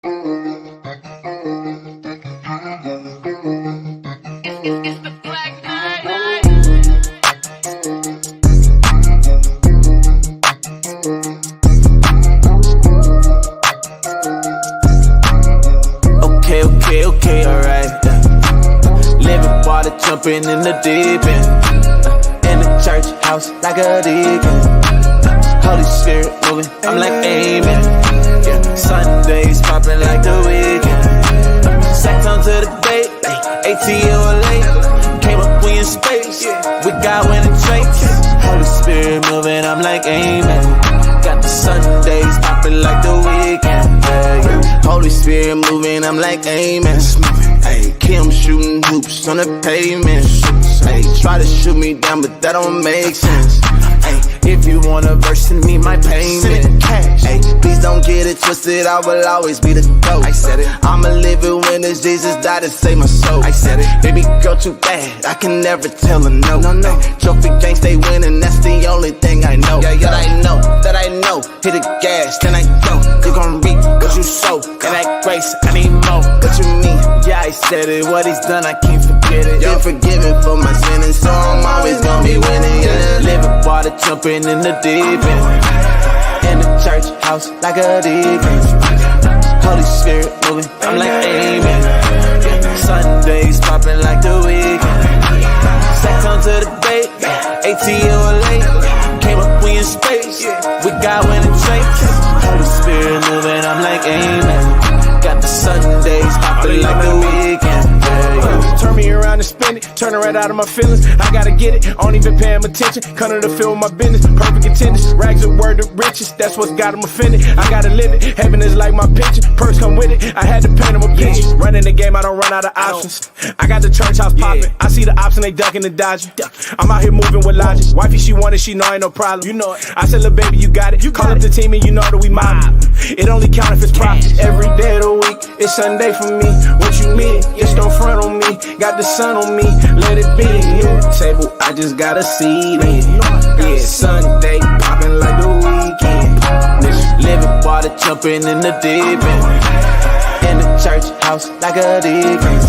Okay, alright. Living water, jumping in the deep end. In the church house like a deacon. Holy Spirit moving, I'm like amen. Yeah. Sundays popping like the weekend. Sex on to the date, ATL late. Came up, we in space. We got winning traits. Holy Spirit moving, I'm like amen. Got the Sundays popping like the weekend. Yeah. Holy Spirit moving, I'm like amen. Hey, Kim shooting hoops on the pavement. Hey, try to shoot me down, but that don't make sense. Hey, if you want a verse, send me my payment. Hey, please don't get it twisted, I will always be the GOAT. I said it. I'ma live it when it's Jesus died to save my soul. I said it. Baby girl too bad, I can never tell her no. Trophy gang stay winning, that's the only thing I know. That I know. Hit the gas, then I go. You gon' reap what you sow. And that grace, I need more. What you mean? Yeah, I said it. What he's done, I can't forget it. Been forgiven for my sin, and so I'm always gonna be winning. Yeah. Living water, jumping in the deep end. In the church house like a deacon. Holy Spirit moving, I'm like amen. Yeah. Sundays popping like the weekend. Sex on to the date, ATL late. Came up, we in space. We got winning traits. Holy Spirit moving, I'm like amen. Got the Sundays popping like the weekend. Turn me around and spin it, turn it right out of my feelings. I gotta get it, I don't even pay him attention. Come to fill my business, perfect attendance. Rags are word of riches, that's what's got him offended. I gotta live it, heaven is like my picture. Perks come with it, I had to paint him a picture. Running the game, I don't run out of options. I got the church house popping, I see the option, they ducking and dodging. I'm out here moving with logic. Wifey, she want it, she know ain't no problem. You know it. I said, little baby, you got it. You call up the team and you know that we mobbing. It only count if it's profit. Every day of the week, it's Sunday for me. What you mean? Just don't front on me. Got the sun on me, let it be. New table, I just got a seat in. Yeah, Sunday, popping like the weekend. Living water, jumping in the deep end. In the church house like a deacon.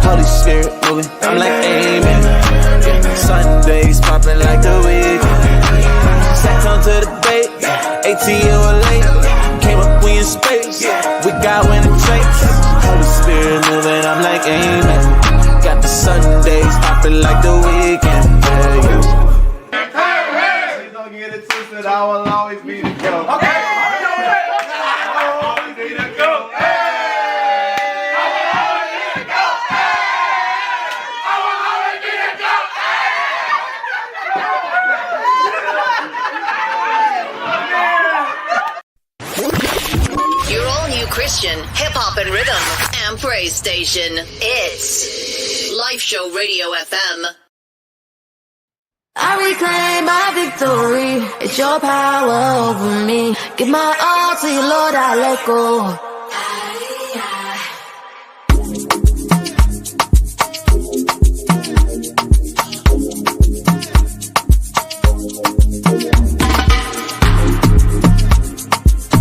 Holy Spirit moving, I'm like amen. Yeah, Sundays popping like the weekend. Sex on to the date, ATL late. Came up, we in space. We got winning traits. Holy Spirit moving, I'm like amen. Got the Sundays popping like the weekend. Please don't get it twisted, I will always be the GOAT. Okay. I will always be the GOAT. I will always be the GOAT. I will always be the GOAT. Your all-new Christian hip-hop and rhythm and praise station. It's Lyfeshow Radio FM. I reclaim my victory. It's your power over me. Give my all to you, Lord, I let go.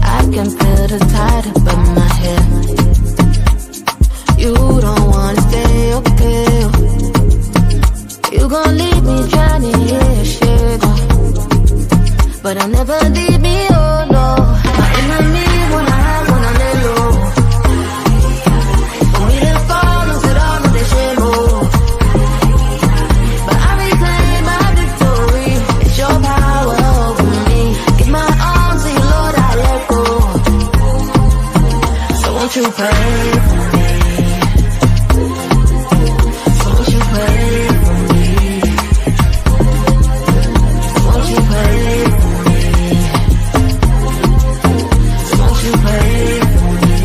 I can feel the tide above my head. You don't wanna stay, okay? You gon' leave me drowning, yeah, shit. But I'll never leave me, oh no. My enemy wanna lay low. For me to fall, lose it all, no, they shame, oh. But I reclaim my victory. It's your power over me. Give my all to you, Lord, I let go. So won't you pray for me? So won't you pray for me? Won't you pray for me? So won't you pray for me?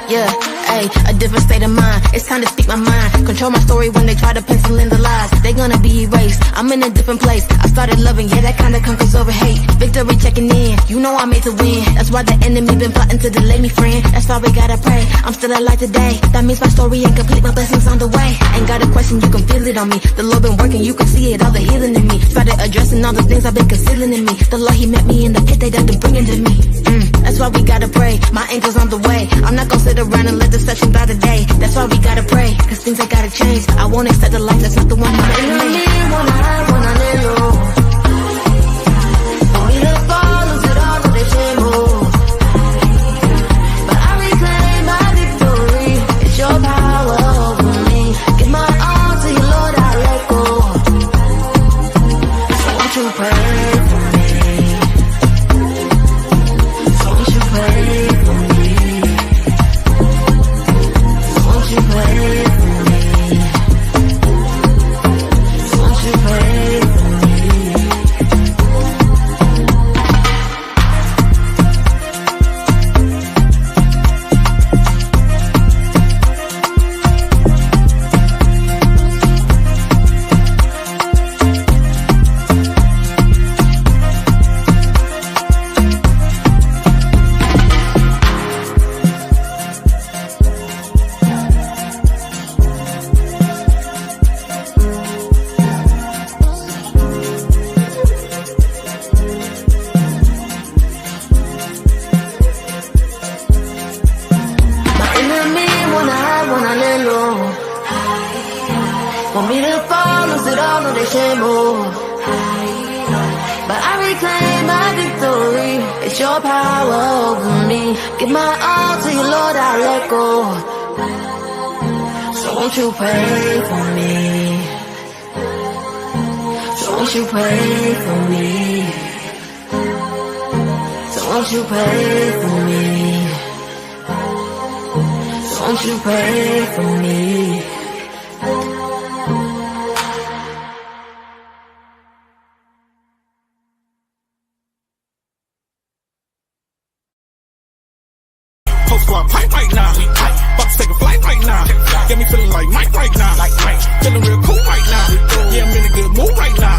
Yeah, ayy, a different state of mind. It's time to speak my mind. Control my story when they try to pencil in the lies. They gonna be erased. I'm in a different place. I started loving, yeah, that kinda conquers over hate. Victory checking in. You know I'm made to win. That's why the enemy been plotting to delay me, friend. That's why we gotta pray. I'm still alive today. That means my story ain't complete. My blessings on the way. Ain't got a question, you can feel it on me. The Lord been working, you can see it, all the healing in me. Started addressing all the things I've been concealing in me. The Lord, he met me in the pit, they done to bring it to me. That's why we gotta pray, my angel's on the way. I'm not gonna sit around and let deception by the day. That's why we gotta pray, cause things ain't gotta change. I won't accept the life that's not the one who made me. When I lay low, want me to fall, lose it all, so they shame more. But I reclaim my victory, it's your power over me. Give my all to you, Lord, I let go. So won't you pray for me? So won't you pray for me? So won't you pray for me? So won't you pray for me? Want me to fall, lose it all, no they shame more. But I reclaim my victory, it's your power over me. Give my all to you, Lord, I let go. So won't you pray for me? So won't you pray for me? So won't you pray for me? So won't you pray for me? Squad pipe right now. About to take a flight right now. Get me feeling like Mike right now. Feeling real cool right now. Yeah, I'm in a good mood right now.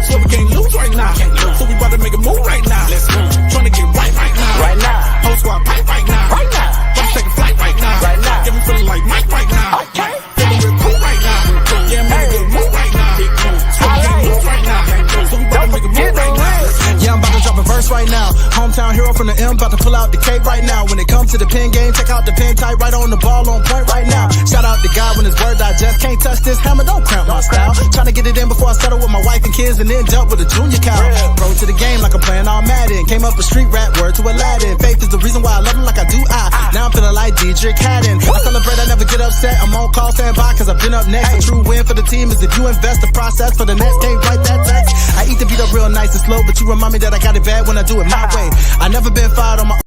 So we can't lose right now. So we about to make a move right now. Let's go. Trying to get right now. Right now. Whole squad pipe right now. Right now. About to take a flight right now. Right now. Get me feeling like Mike right now. Okay. Feeling real cool right now. Yeah, I'm in a good mood right now. So we can't lose right now. So we about to make a move right now. Yeah, I'm about to drop a verse right now. Hometown hero from the M, about to pull out the K right now. When it comes to the pen game, check out the pen type, right on the ball, on point right now. Shout out to God when his word digest. Can't touch this hammer, don't cramp my style. Tryna get it in before I settle with my wife and kids and then jump with a junior cow. Pro to the game like I'm playing all Madden. Came up with street rap, word to Aladdin. Faith is the reason why I love him like I do Now I'm feeling like Dietrich Haddon. I celebrate, I never get upset. I'm on call, stand by, cause I've been up next. A true win for the team is if you invest the process for the next game, write that text. I eat the beat up real nice and slow, but you remind me that I got it bad when I do it my way. I never been fired on my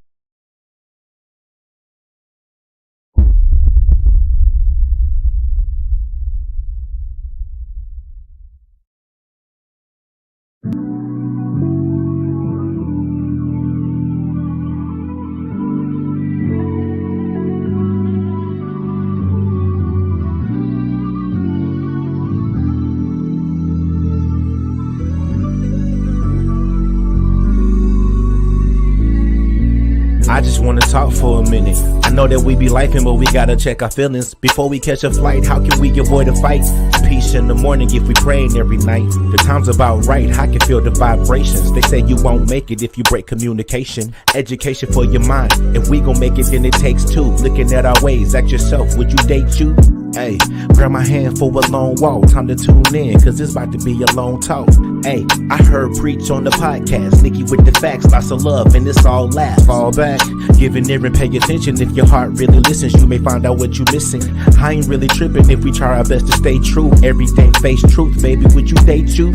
I just wanna talk for a minute. I know that we be lifing, but we gotta check our feelings before we catch a flight. How can we avoid a fight? Peace in the morning if we praying every night. The time's about right, I can feel the vibrations. They say you won't make it if you break communication. Education for your mind. If we gon' make it, then it takes two. Looking at our ways, ask yourself, would you date you? Hey, grab my hand for a long walk. Time to tune in, cause it's about to be a long talk. Hey, I heard preach on the podcast. Nikki with the facts, lots of love, and it's all laughs. Fall back, give an ear and pay attention. If your heart really listens, you may find out what you missing. I ain't really tripping if we try our best to stay true. Everything face truth, baby, would you date you?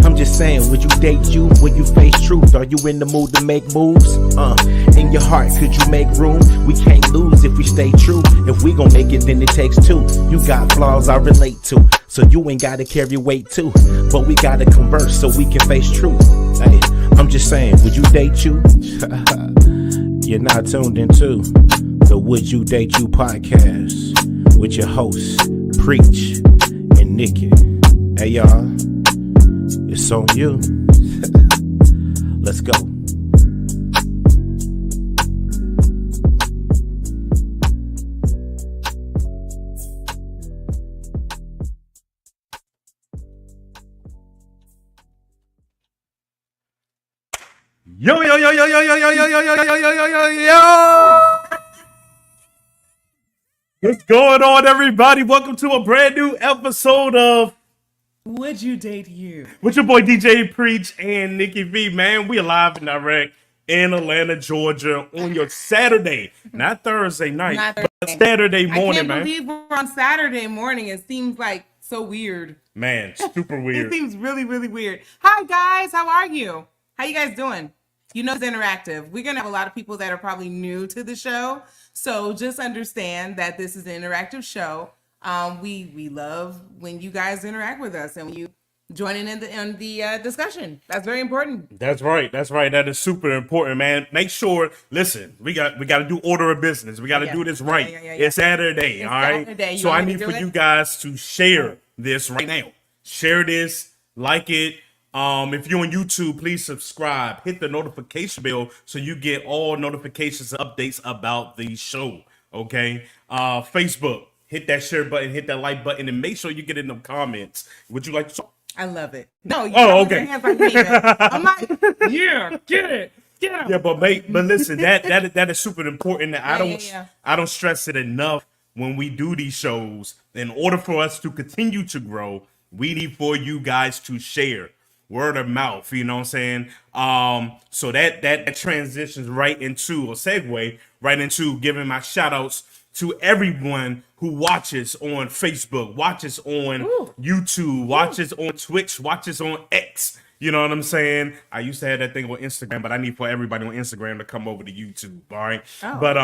I'm just saying, would you date you when you face truth? Are you in the mood to make moves? In your heart, could you make room? We can't lose if we stay true. If we gon' make it, then it takes two. You got flaws I relate to, so you ain't gotta carry weight too. But we gotta converse so we can face truth. Hey, I'm just saying, would you date you? You're not tuned into the Would You Date You podcast with your hosts, Preach and Nikki. Hey y'all, it's on you. Let's go. Yo, yo, yo, yo, yo, yo, yo, yo, yo, yo, yo, yo, yo, yo, yo. What's going on, everybody? Welcome to a brand new episode of Would You Date You? with your boy DJ Preach and Nikki V, man. We are live and direct in Atlanta, Georgia on your Saturday, not Thursday night, Not but Thursday. Saturday morning, I can't man. believe we're on Saturday morning. It seems like so weird. Man, super It weird. seems really, really weird. Hi, guys. How are you? How you guys doing? You know it's interactive. We're going to have a lot of people that are probably new to the show. So just understand that this is an interactive show. We love when you guys interact with us and when you join in the discussion. That's very important. That's right. That's right. That is super important, man. Make sure, listen, we got to do order of business. We got to Yeah. do this right. Yeah. It's Saturday, It's all right? Saturday. You So want I me need to for do you it? guys to share this right now. Share this, like it. If you're on YouTube, please subscribe. Hit the notification bell so you get all notifications and updates about the show. Okay? Facebook, hit that share button, hit that like button, and make sure you get in the comments. Would you like to? I love it. No, you Oh, don't put okay. your hands like me, man. I'm like, yeah, get it. Get it. Yeah, but listen, that is super important. That Yeah. I don't stress it enough when we do these shows. In order for us to continue to grow, we need for you guys to share. Word of mouth, you know what I'm saying? So that transitions right into a segue right into giving my shout outs to everyone who watches on Facebook, watches on YouTube, watches on Twitch, watches on X. You know what I'm saying? I used to have that thing on Instagram, but I need for everybody on Instagram to come over to YouTube. All right. Oh. But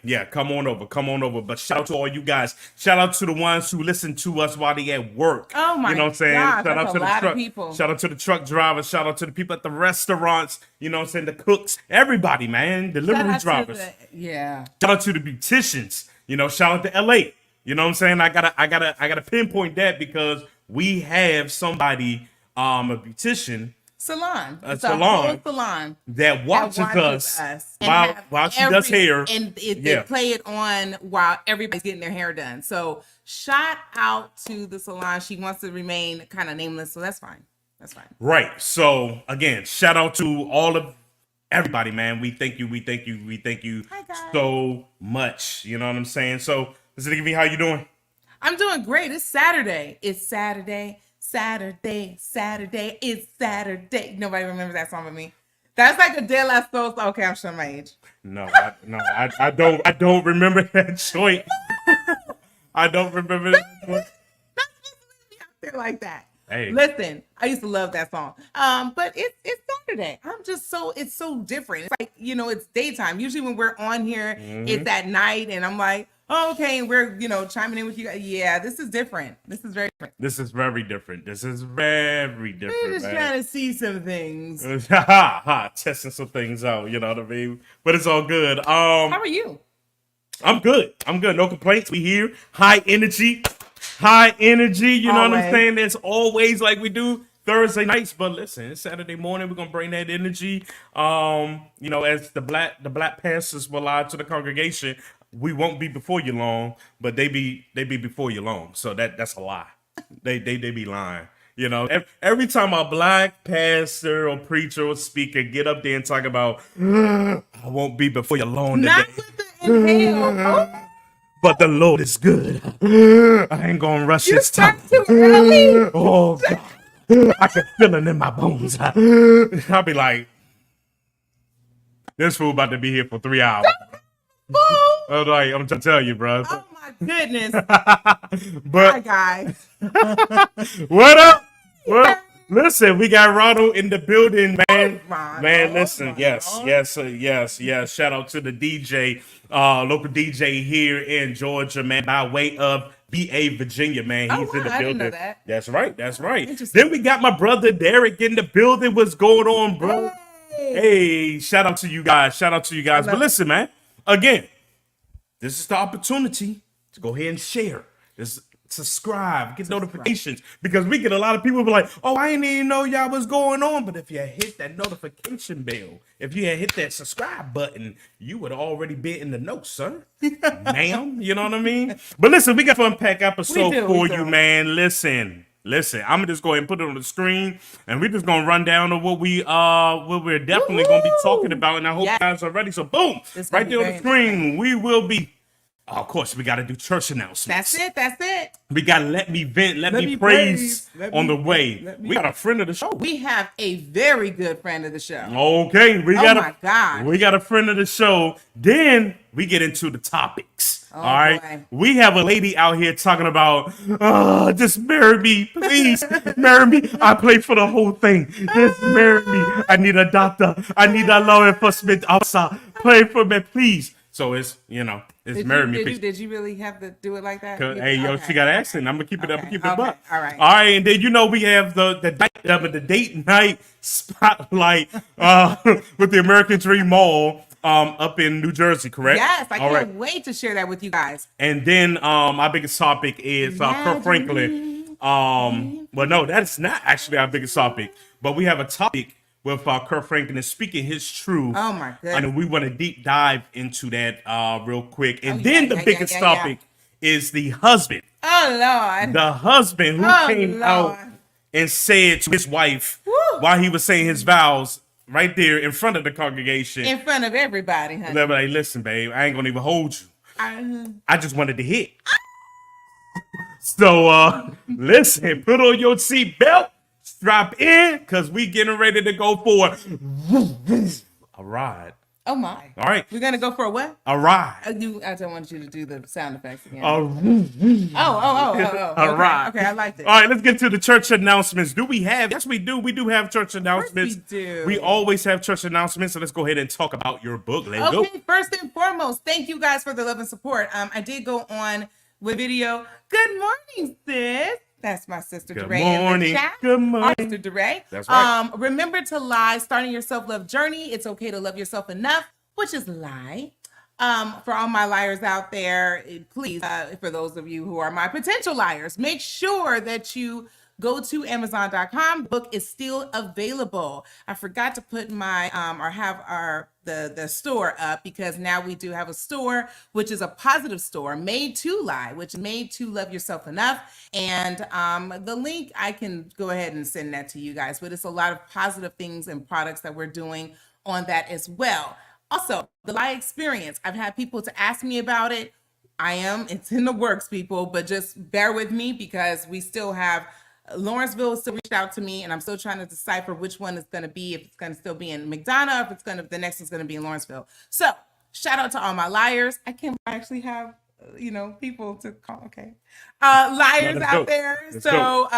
yeah, come on over. But shout out to all you guys. Shout out to the ones who listen to us while they at work. Oh my You know what I'm saying? gosh, Shout that's out a to the lot of truck. people. Shout out to the truck drivers. Shout out to the people at the restaurants. You know what I'm saying? The cooks, everybody, man. Delivery drivers. Yeah. Shout out to the beauticians. You know, shout out to LA. You know what I'm saying? I gotta pinpoint that because we have somebody, a beautician Salon. A It's salon. a whole salon that watches us and while have she does hair. And they Yeah. play it on while everybody's getting their hair done. So shout out to the salon. She wants to remain kind of nameless, so that's fine. That's fine. Right. So again, shout out to all of everybody, man. We thank you. We thank you Hi, guys. so much. You know what I'm saying? So, Mr. Nikki, how you doing? I'm doing great. It's Saturday. It's Saturday. It's Saturday. Nobody remembers that song but me. That's like a De La Soul song. Okay, I'm showing my age. I don't remember that joint. I don't remember that joint. They're like that. Hey. Listen, I used to love that song. But it's Saturday. It's so different. It's like, it's daytime. Usually when we're on here, it's at night, and I'm like, oh, okay, and we're chiming in with you guys. Yeah, this is different. This is very different. This is very different. We're just man. trying to see some things. Testing some things out, you know what I mean? But it's all good. How are you? I'm good. No complaints. We here. High energy. You know what I'm Always. saying? It's always like we do Thursday nights. But listen, it's Saturday morning. We're gonna bring that energy. As the black pastors will lie to the congregation, we won't be before you long, but they be before you long. So that's a lie. They be lying. You know, every time a black pastor or preacher or speaker get up there and talk about, I won't be before you long Not today, with the inhale. but the Lord is good. I ain't gonna rush You this time. start too early. Oh, God. I can feel it in my bones. I'll be like, this fool about to be here for 3 hours. I'm trying to tell you, bro. Oh my goodness. But Hi, guys. what up? Well, listen, we got Ronald in the building, man. Ronald, Man, listen, Ronald. yes. Shout out to the DJ, local DJ here in Georgia, man, by way of BA, Virginia, man. He's Oh, in the wow, I building. didn't know that. That's right. Interesting. Then we got my brother Derek in the building. What's going on, bro? Hey, shout out to you guys. But listen, man, again, this is the opportunity to go ahead and share. Subscribe, get notifications, because we get a lot of people be like, oh, I didn't even know y'all was going on. But if you hit that notification bell, if you had hit that subscribe button, you would already be in the know, sir. Ma'am, you know what I mean? But listen, we got a fun pack episode We do. for you, man. Listen, Listen, I'm gonna just go ahead and put it on the screen, and we're just gonna run down to what we're definitely gonna be talking about. And I hope you guys are ready. So, boom, right there on the screen, we will be. Of course, we got to do church announcements. That's it. We got Let Me Vent, Let Me Praise on the way. We got a friend of the show. We have a very good friend of the show. Okay, we got a friend of the show. Then we get into the topics. All right, boy. We have a lady out here talking about, just marry me, please, marry me. I pay for the whole thing. Just marry me. I need a doctor. I need a law enforcement officer. Pray for me, please. So it's, it's marry me. Did you really have to do it like that? Hey, yo, she got an accent. I'm gonna keep it up and keep it up. All right. And then we have the date night spotlight with the American Dream Mall up in New Jersey, correct? Yes, I can't wait to share that with you guys. And then our biggest topic is Kirk Franklin. Well, no, that's not actually our biggest topic, but we have a topic with Kirk Franklin is speaking his truth. Oh my goodness. And we want to deep dive into that real quick. And then the biggest topic is the husband. Oh Lord. The husband who came out and said to his wife while he was saying his vows right there in front of the congregation. In front of everybody, honey. They're like, listen, babe, I ain't gonna even hold you. I just wanted to hit. So listen, put on your seatbelt. Strap in, because we getting ready to go for a ride. Oh my. All right. We're going to go for a what? A ride. I don't want you to do the sound effects again. A ride. Okay, I like it. All right, let's get to the church announcements. Do we have? Yes, we do. We do have church announcements. Of course we do. We always have church announcements, so let's go ahead and talk about your book. Let's go. First and foremost, thank you guys for the love and support. I did go on with video. Good morning, sis. That's my sister Good DeRay. Morning. Good morning. Sister DeRay. That's right. Remember to lie. Starting your self-love journey. It's okay to love yourself enough, which is lie. For all my liars out there, please, for those of you who are my potential liars, make sure that you go to Amazon.com. Book is still available. I forgot to put my the store up, because now we do have a store, which is a positive store, made to lie, which is made to love yourself enough. And the link, I can go ahead and send that to you guys, but it's a lot of positive things and products that we're doing on that as well. Also, the lie experience. I've had people to ask me about it. It's in the works, people, but just bear with me, because we still have Lawrenceville still reached out to me, and I'm still trying to decipher which one is going to be, if it's going to still be in McDonough, if it's going to, the next one's going to be in Lawrenceville. So shout out to all my liars. I can't actually have, people to call. Okay. Liars out there. So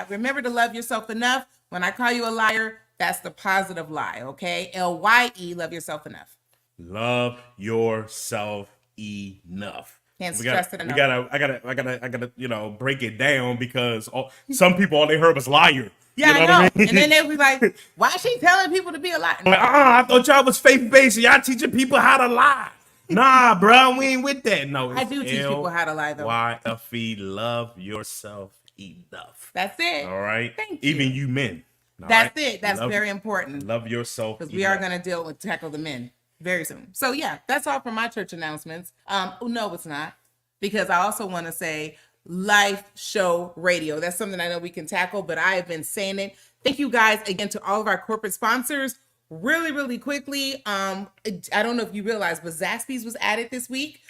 remember to love yourself enough. When I call you a liar, that's the positive lie. Okay. LYE, love yourself enough. Love yourself enough. Can't stress it enough. I gotta, break it down, because some people, all they heard was liar. Yeah, I know. I mean? And then they'll be like, why is she telling people to be a liar? Like, I thought y'all was faith-based. Y'all teaching people how to lie. Nah, bro, we ain't with that. No, I do teach people how to lie, though. YFE, love yourself enough. That's it. All right? Thank you. Even you men. That's it. That's very important. Love yourself. Because we are going to tackle the men very soon. So yeah, that's all for my church announcements. No, it's not, because I also want to say Lyfeshow Radio. That's something I know we can tackle, but I have been saying it. Thank you guys again to all of our corporate sponsors. Really, really quickly. I don't know if you realize, but Zaxby's was added this week.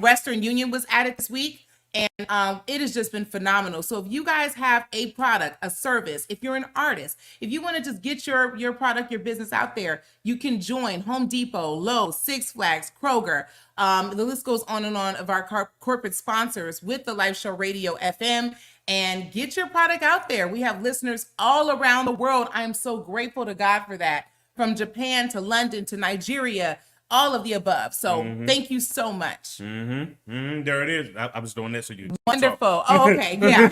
Western Union was added this week. And it has just been phenomenal. So if you guys have a product, a service, if you're an artist, if you want to just get your product, your business out there, you can join Home Depot, Lowe's, Six Flags, Kroger. The list goes on and on of our corporate sponsors with the Lyfeshow Radio FM, and get your product out there. We have listeners all around the world. I am so grateful to God for that. From Japan to London to Nigeria, all of the above. So thank you so much. There it is. I was doing this, so you wonderful. Oh, okay. Yeah.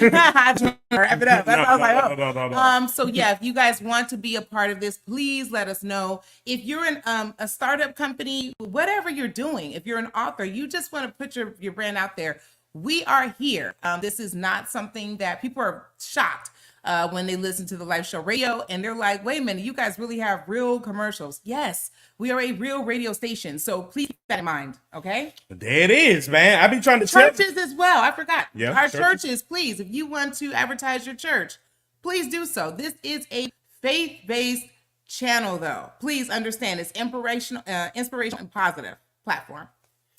Wrap it up. I was like, no. So yeah, if you guys want to be a part of this, please let us know. If you're in a startup company, whatever you're doing, if you're an author, you just want to put your brand out there, we are here. This is not something that people are shocked. when they listen to the Lyfeshow radio and they're like, wait a minute, you guys really have real commercials. Yes, we are a real radio station. So please keep that in mind. Okay. There it is, man. I've been trying to tell Churches as well. I forgot. Yeah, Our churches. churches, please, if you want to advertise your church, please do so. This is a faith-based channel, though. Please understand it's inspirational and positive platform.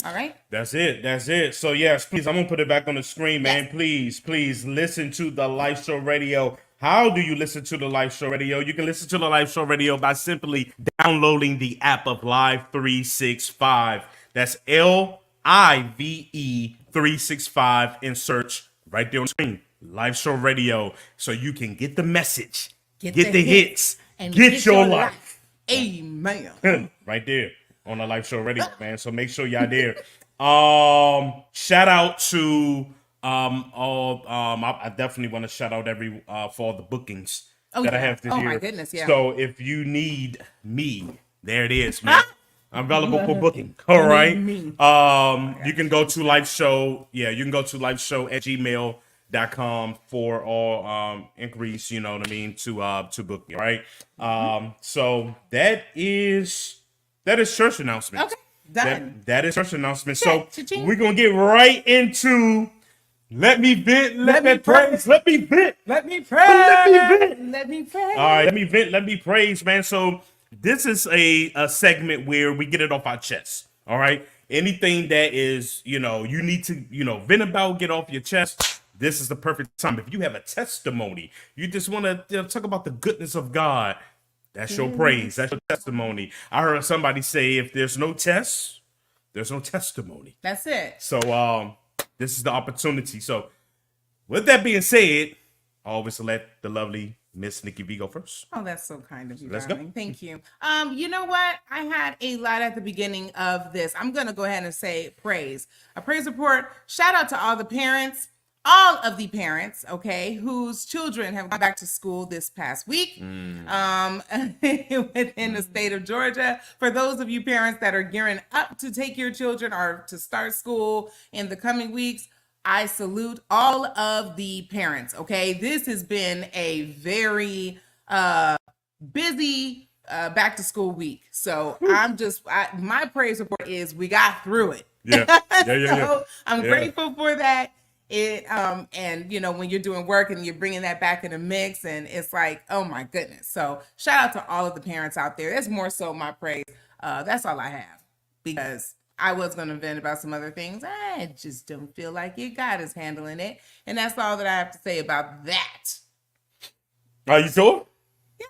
All right. That's it. That's it. So yes, please, I'm gonna put it back on the screen, man. Yes. Please listen to the Lyfeshow radio. How do you listen to the Lyfeshow radio? You can listen to the Lyfeshow radio by simply downloading the app of Live 365. That's LIVE 365 and search right there on the screen. Lyfeshow radio, so you can get the message, get the hits, and get your life. Amen. Right there on the Lyfeshow radio, man. So make sure y'all there. Shout out to I definitely want to shout out for all the bookings that I have this year. Oh my goodness, yeah. So if you need me, there it is, man. I'm available for booking. All right. You can go to Lyfeshow. Yeah, you can go to lyfeshow@gmail.com for all inquiries, you know what I mean, to book me, right? So that is church announcements. Okay, done. That is church announcements. Okay, So cha-ching. we're gonna get right into Let Me Vent, Let Me Praise, Let Me Vent. Let me pray. Let me vent. Let me pray. All right, let me vent, let me praise, man. So this is a segment where we get it off our chest. All right, anything that is, you need to, vent about, get off your chest. This is the perfect time. If you have a testimony, you just want to talk about the goodness of God. That's your praise. That's your testimony. I heard somebody say, if there's no test, there's no testimony. That's it. So this is the opportunity. So with that being said, I always let the lovely Miss Nikki V go first. Oh, that's so kind of you, Let's darling. go. Thank you. You know what? I had a lot at the beginning of this. I'm gonna go ahead and say praise. A praise report. Shout out to all the parents, all of the parents, okay, whose children have gone back to school this past week within the state of Georgia. For those of you parents that are gearing up to take your children or to start school in the coming weeks, I salute all of the parents, okay? This has been a very busy back to school week. So my praise report is we got through it. Yeah. So I'm grateful for that. And when you're doing work and you're bringing that back in the mix, and it's like, oh my goodness. So shout out to all of the parents out there. That's more so my praise. That's all I have, because I was going to vent about some other things. I just don't feel like it. God is handling it. And that's all that I have to say about that. Are you sure? Yeah.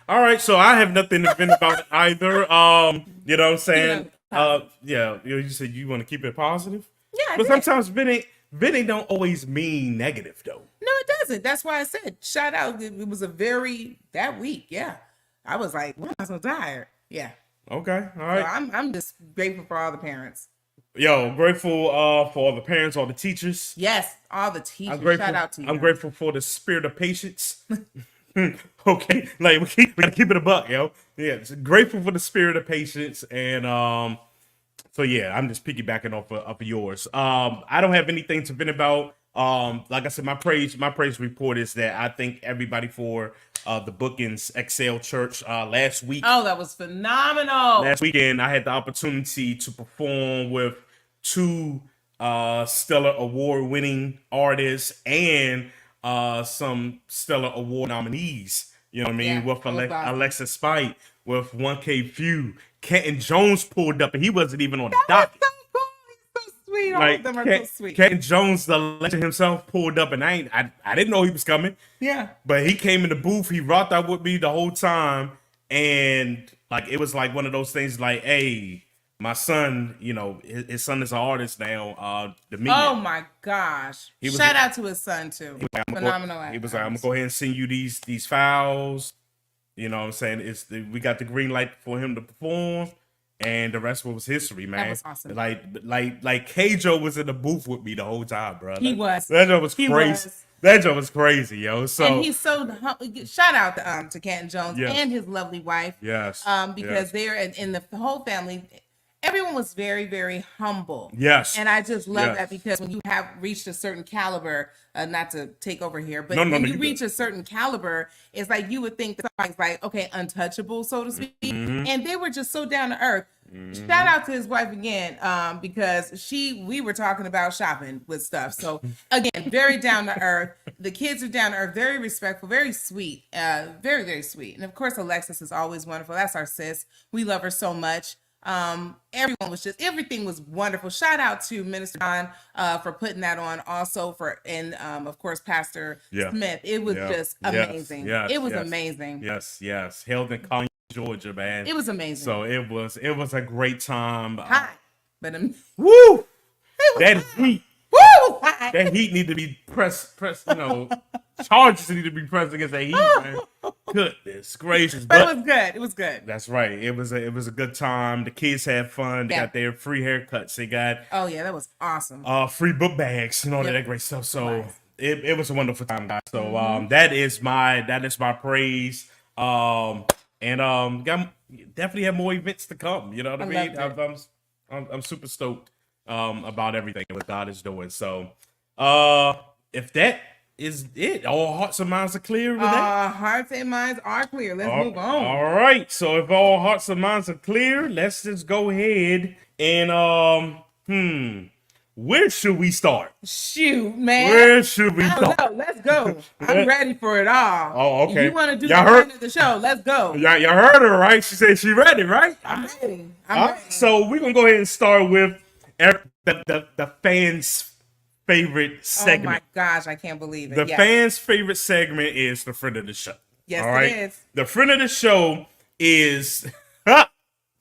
All right. So I have nothing to vent about either. You know what I'm saying? Yeah. You said you want to keep it positive? Yeah. But sometimes venting don't always mean negative, though. No, it doesn't. That's why I said shout out. It was that week. Yeah. I was like, wow, I'm so tired. Yeah. Okay. All right. So I'm just grateful for all the parents. Yo, grateful for all the parents, all the teachers. Yes, all the teachers. I'm grateful, Shout out to you. I'm grateful for the spirit of patience. Okay, like we gotta keep it a buck, yo. Yeah, grateful for the spirit of patience, and so yeah, I'm just piggybacking off of yours. I don't have anything to vent about. Like I said, my praise report is that I thank everybody for the bookings Excel Church last week. Oh, that was phenomenal. Last weekend, I had the opportunity to perform with two Stellar Award-winning artists and some Stellar Award nominees. You know what I mean? Yeah, with awesome. Alexa Spite, with 1K Few. Kenton Jones pulled up, and he wasn't even on the docket. So cool. He's so sweet. All of them are so sweet. Kenton Jones, the legend himself, pulled up, and I didn't know he was coming. Yeah. But he came in the booth. He rocked out with me the whole time, and like it was like one of those things. Like, hey, my son, his son is an artist now. Dominion. Oh my gosh! Shout out to his son too. Phenomenal. He was like, I'm gonna go ahead and send you these files. You know what I'm saying? We got the green light for him to perform, and the rest was history, man. That was awesome. Like K-Joe was in the booth with me the whole time, bro. He was. That joke was crazy. That joke was crazy, yo. So and he's so shout out to Kenton Jones Yes. and his lovely wife. Yes. Because they're in the whole family. everyone was very, very humble. Yes. And I just love Yes. that, because when you have reached a certain caliber, not to take over here, but No, when you you reach good. a certain caliber, it's like you would think that somebody's like, okay, untouchable, so to speak. And they were just so down to earth. Shout out to his wife again, because we were talking about shopping with stuff. So again, very down to earth. The kids are down to earth, very respectful, very sweet, very, very sweet. And of course, Alexis is always wonderful. That's our sis. We love her so much. Everything was wonderful. Shout out to Minister John for putting that on, also and of course Pastor Smith. It was just amazing. It was amazing. Yes. Held in Collins, Georgia, man. It was amazing. So it was a great time. Hot, but Woo! That heat. woo, hot. That heat need to be pressed, charges need to be pressed against that heat, man. Goodness gracious. But it was good. It was good. That's right. It was a good time. The kids had fun. They got their free haircuts. They got that was awesome. Free book bags and all that great stuff. So it was a wonderful time, guys. So that is my praise. Definitely have more events to come. You know what I mean? I'm super stoked about everything what God is doing. So if that is it, all hearts and minds are clear with that? Hearts and minds are clear. Let's move on. All right. So if all hearts and minds are clear, let's just go ahead and where should we start? Shoot, man. Where should we start? No, let's go. I'm ready for it all. Oh, okay. You want to do Y'all the heard- end of the show? Let's go. Y'all heard her, right? She said she ready, right? I'm ready. All right, so we're gonna go ahead and start with the fans' favorite segment. Oh my gosh, I can't believe it. The fans' favorite segment is the friend of the show. Yes, all right? it is. The friend of the show is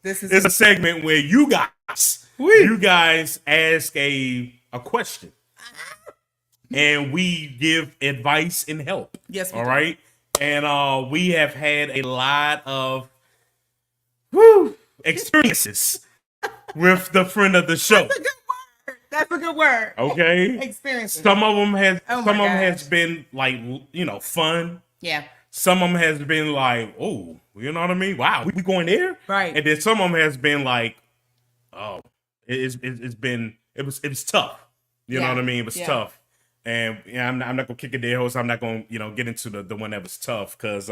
This is a segment where you guys ask a question, and we give advice and help. Yes, we all do. right. And we have had a lot of experiences with the friend of the show. That's a good word. Okay. Experiences. Some of them has gosh. been like, fun. Yeah. Some of them has been like, oh, you know what I mean? Wow, we going there? Right. And then some of them has been like, oh, it was tough. You know what I mean? It was tough. And I'm not gonna kick it there, host. I'm not gonna get into the one that was tough, because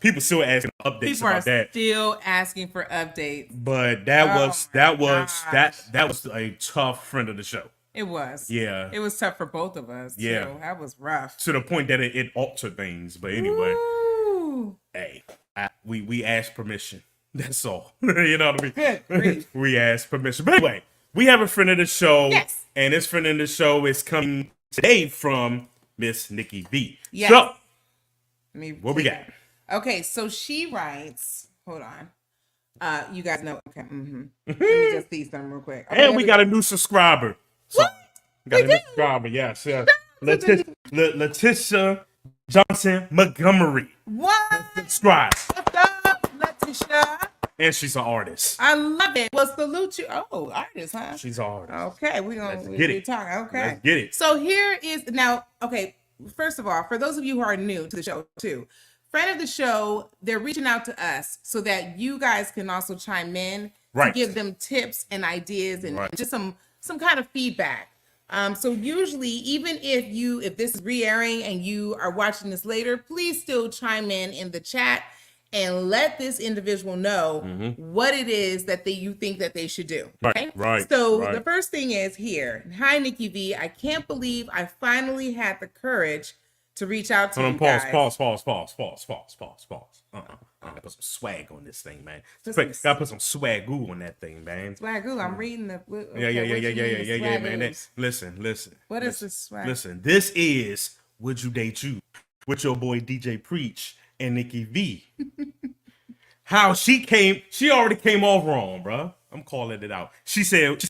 people still asking updates about that. Still asking for updates. But that was a tough friend of the show. It was. Yeah. It was tough for both of us. Yeah. Too. That was rough. To the point that it altered things. But anyway, Ooh. hey, we asked permission. That's all. You know what I mean? Good grief. We asked permission. But anyway, we have a friend of the show. Yes. And this friend of the show is coming today from Miss Nikki V. Yes. So, What we got? Okay, so she writes. Hold on. You guys know. Okay. Let me just see something real quick. Okay, And we got a new subscriber. So, What? we got a new subscriber. Yes. Letitia Johnson Montgomery. What? Subscribe. What's up, Letitia? And she's an artist. I love it. Well, salute you. Oh, artist, huh? She's an artist. Okay, we're Let's gonna get be it. talking. Okay. Let's get it. So here is now, okay, first of all, for those of you who are new to the show too, friend of the show, they're reaching out to us so that you guys can also chime in Right. to give them tips and ideas and Right. just some kind of feedback. So usually, even if this is re-airing and you are watching this later, please still chime in the chat and let this individual know what it is that you think that they should do. Okay? Right. So Right. the first thing is here. Hi, Nikki V. I can't believe I finally had the courage to reach out to you guys. Pause. Gotta put some swag on this thing, man. Gotta put some swag on that thing, man. Swagoo, I'm reading the. Yeah, man. Listen. What is this swag? Listen, this is Would You Date You with your boy DJ Preach and Nikki V. How she already came off wrong, bro. I'm calling it out. She said,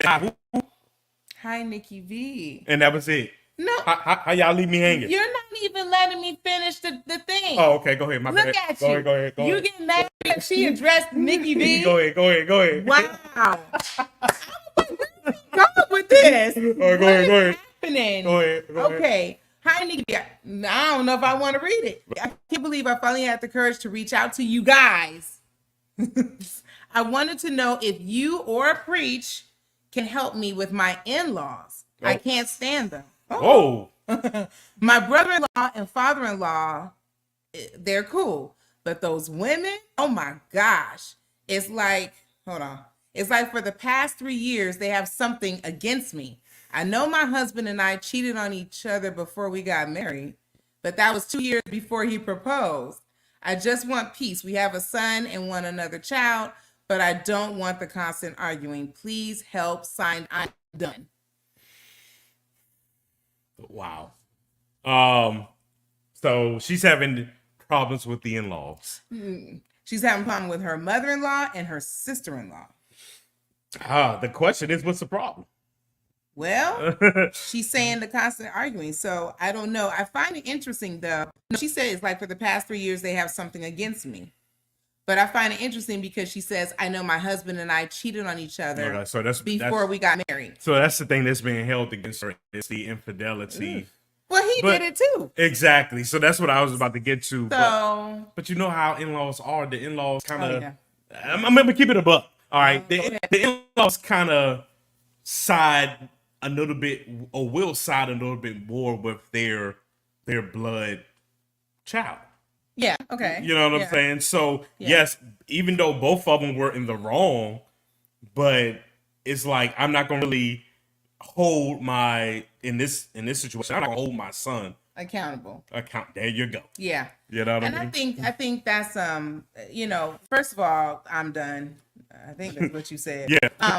Hi, Nikki V. and that was it. No, How y'all leave me hanging? you're not even letting me finish the thing. Oh, okay. Go ahead. My Look bad. at Go you. ahead. Go ahead. You getting mad that she addressed Nikki V? Go ahead. Wow. Go with this. Go What ahead. is happening? Go ahead. Okay. Hi, Nikki. I don't know if I want to read it. I can't believe I finally had the courage to reach out to you guys. I wanted to know if you or Preach can help me with my in-laws. I can't stand them. Oh. My brother-in-law and father-in-law, they're cool. But those women, oh my gosh. It's like, hold on. It's like for the past 3 years, they have something against me. I know my husband and I cheated on each other before we got married, but that was 2 years before he proposed. I just want peace. We have a son and want another child, but I don't want the constant arguing. Please help. Signed, I'm done. Wow. So she's having problems with the in-laws. She's having a problem with her mother-in-law and her sister-in-law. The question is, what's the problem? Well, she's saying the constant arguing. So I don't know. I find it interesting though. She said it's like for the past 3 years, they have something against me. But I find it interesting because she says, I know my husband and I cheated on each other before we got married. So that's the thing that's being held against her, is the infidelity. Well, he did it too. Exactly. So that's what I was about to get to. So, but you know how in-laws are. The in-laws kind of, I'm going to keep it a buck. All right. The in-laws kind of side a little bit, or will side a little bit more with their blood child. Yeah. Okay. You know what I'm saying? So yes, even though both of them were in the wrong, but it's like, I'm not going to really hold in this situation, I'm not going to hold my son accountable. There you go. Yeah. You know what I mean? I think that's, first of all, I'm done. I think that's what you said. Yeah.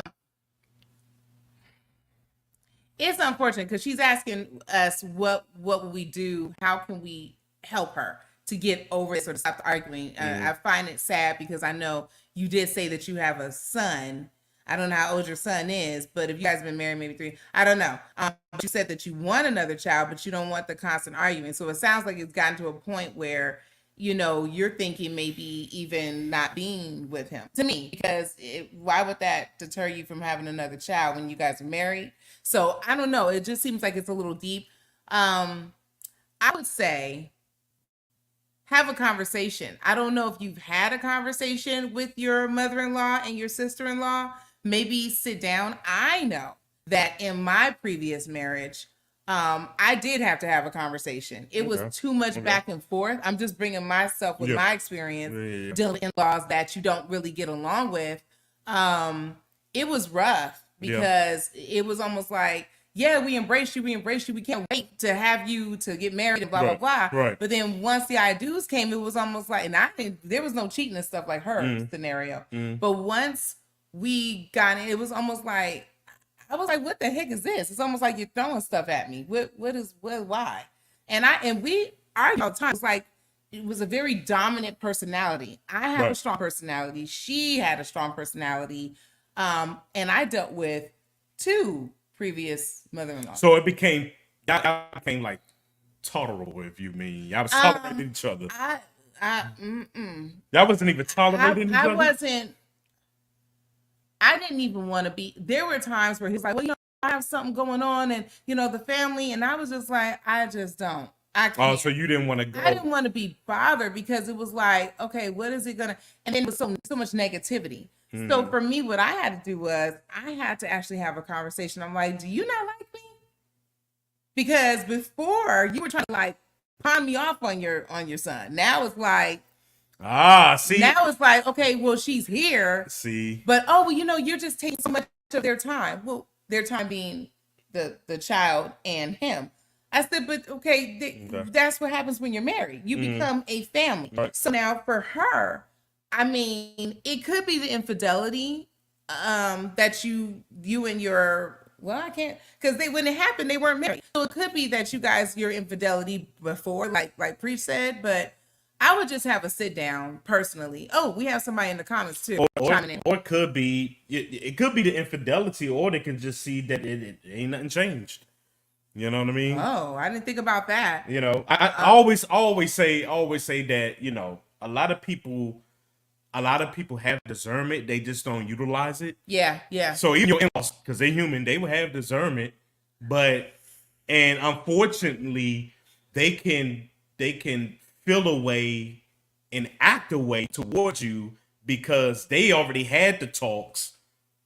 It's unfortunate because she's asking us what will we do? How can we help her to get over it, sort of stop the arguing? I find it sad because I know you did say that you have a son. I don't know how old your son is, but if you guys have been married maybe 3, I don't know. But you said that you want another child, but you don't want the constant arguing. So it sounds like it's gotten to a point where, you're thinking maybe even not being with him, to me, because why would that deter you from having another child when you guys are married? So I don't know. It just seems like it's a little deep. I would say have a conversation. I don't know if you've had a conversation with your mother-in-law and your sister-in-law. Maybe sit down. I know that in my previous marriage, I did have to have a conversation. It was too much back and forth. I'm just bringing myself with my experience dealing with in-laws that you don't really get along with. It was rough because it was almost like, we embrace you. We can't wait to have you to get married and blah, blah, blah. Right. But then once the I do's came, it was almost like, and there was no cheating and stuff like her scenario. But once we got it, it was almost like, I was like, what the heck is this? It's almost like you're throwing stuff at me. Why? And we argue all the time. It's like, it was a very dominant personality. I have a strong personality. She had a strong personality. And I dealt with 2 previous mother-in-law. So it became like tolerable, if you mean. Y'all was tolerating each other. Y'all wasn't even tolerating each other? I didn't even want to be. There were times where he's like, well, I have something going on and, the family. And I was just like, I just don't. I can't. Oh, so you didn't want to go. I didn't want to be bothered because it was like, okay, what is it going to, and then it was so much negativity. So for me, what I had to do was I had to actually have a conversation. I'm like, do you not like me? Because before you were trying to like pawn me off on your son. Now it's like, see. Now it's like, okay, well, she's here. See. But you're just taking so much of their time. Well, their time being the child and him. I said, but okay, that's what happens when you're married. You become a family. Right. So now for her, I mean, it could be the infidelity that you and your, I can't, because when it happened, they weren't married. So it could be that your infidelity before, like Preach said, but I would just have a sit down personally. Oh, we have somebody in the comments too. Or it could be the infidelity, or they can just see that it ain't nothing changed. You know what I mean? Oh, I didn't think about that. I always say that, a lot of people have discernment, they just don't utilize it. Yeah. So even your in-laws, because they're human, they will have discernment, and unfortunately, they can feel a way and act a way towards you because they already had the talks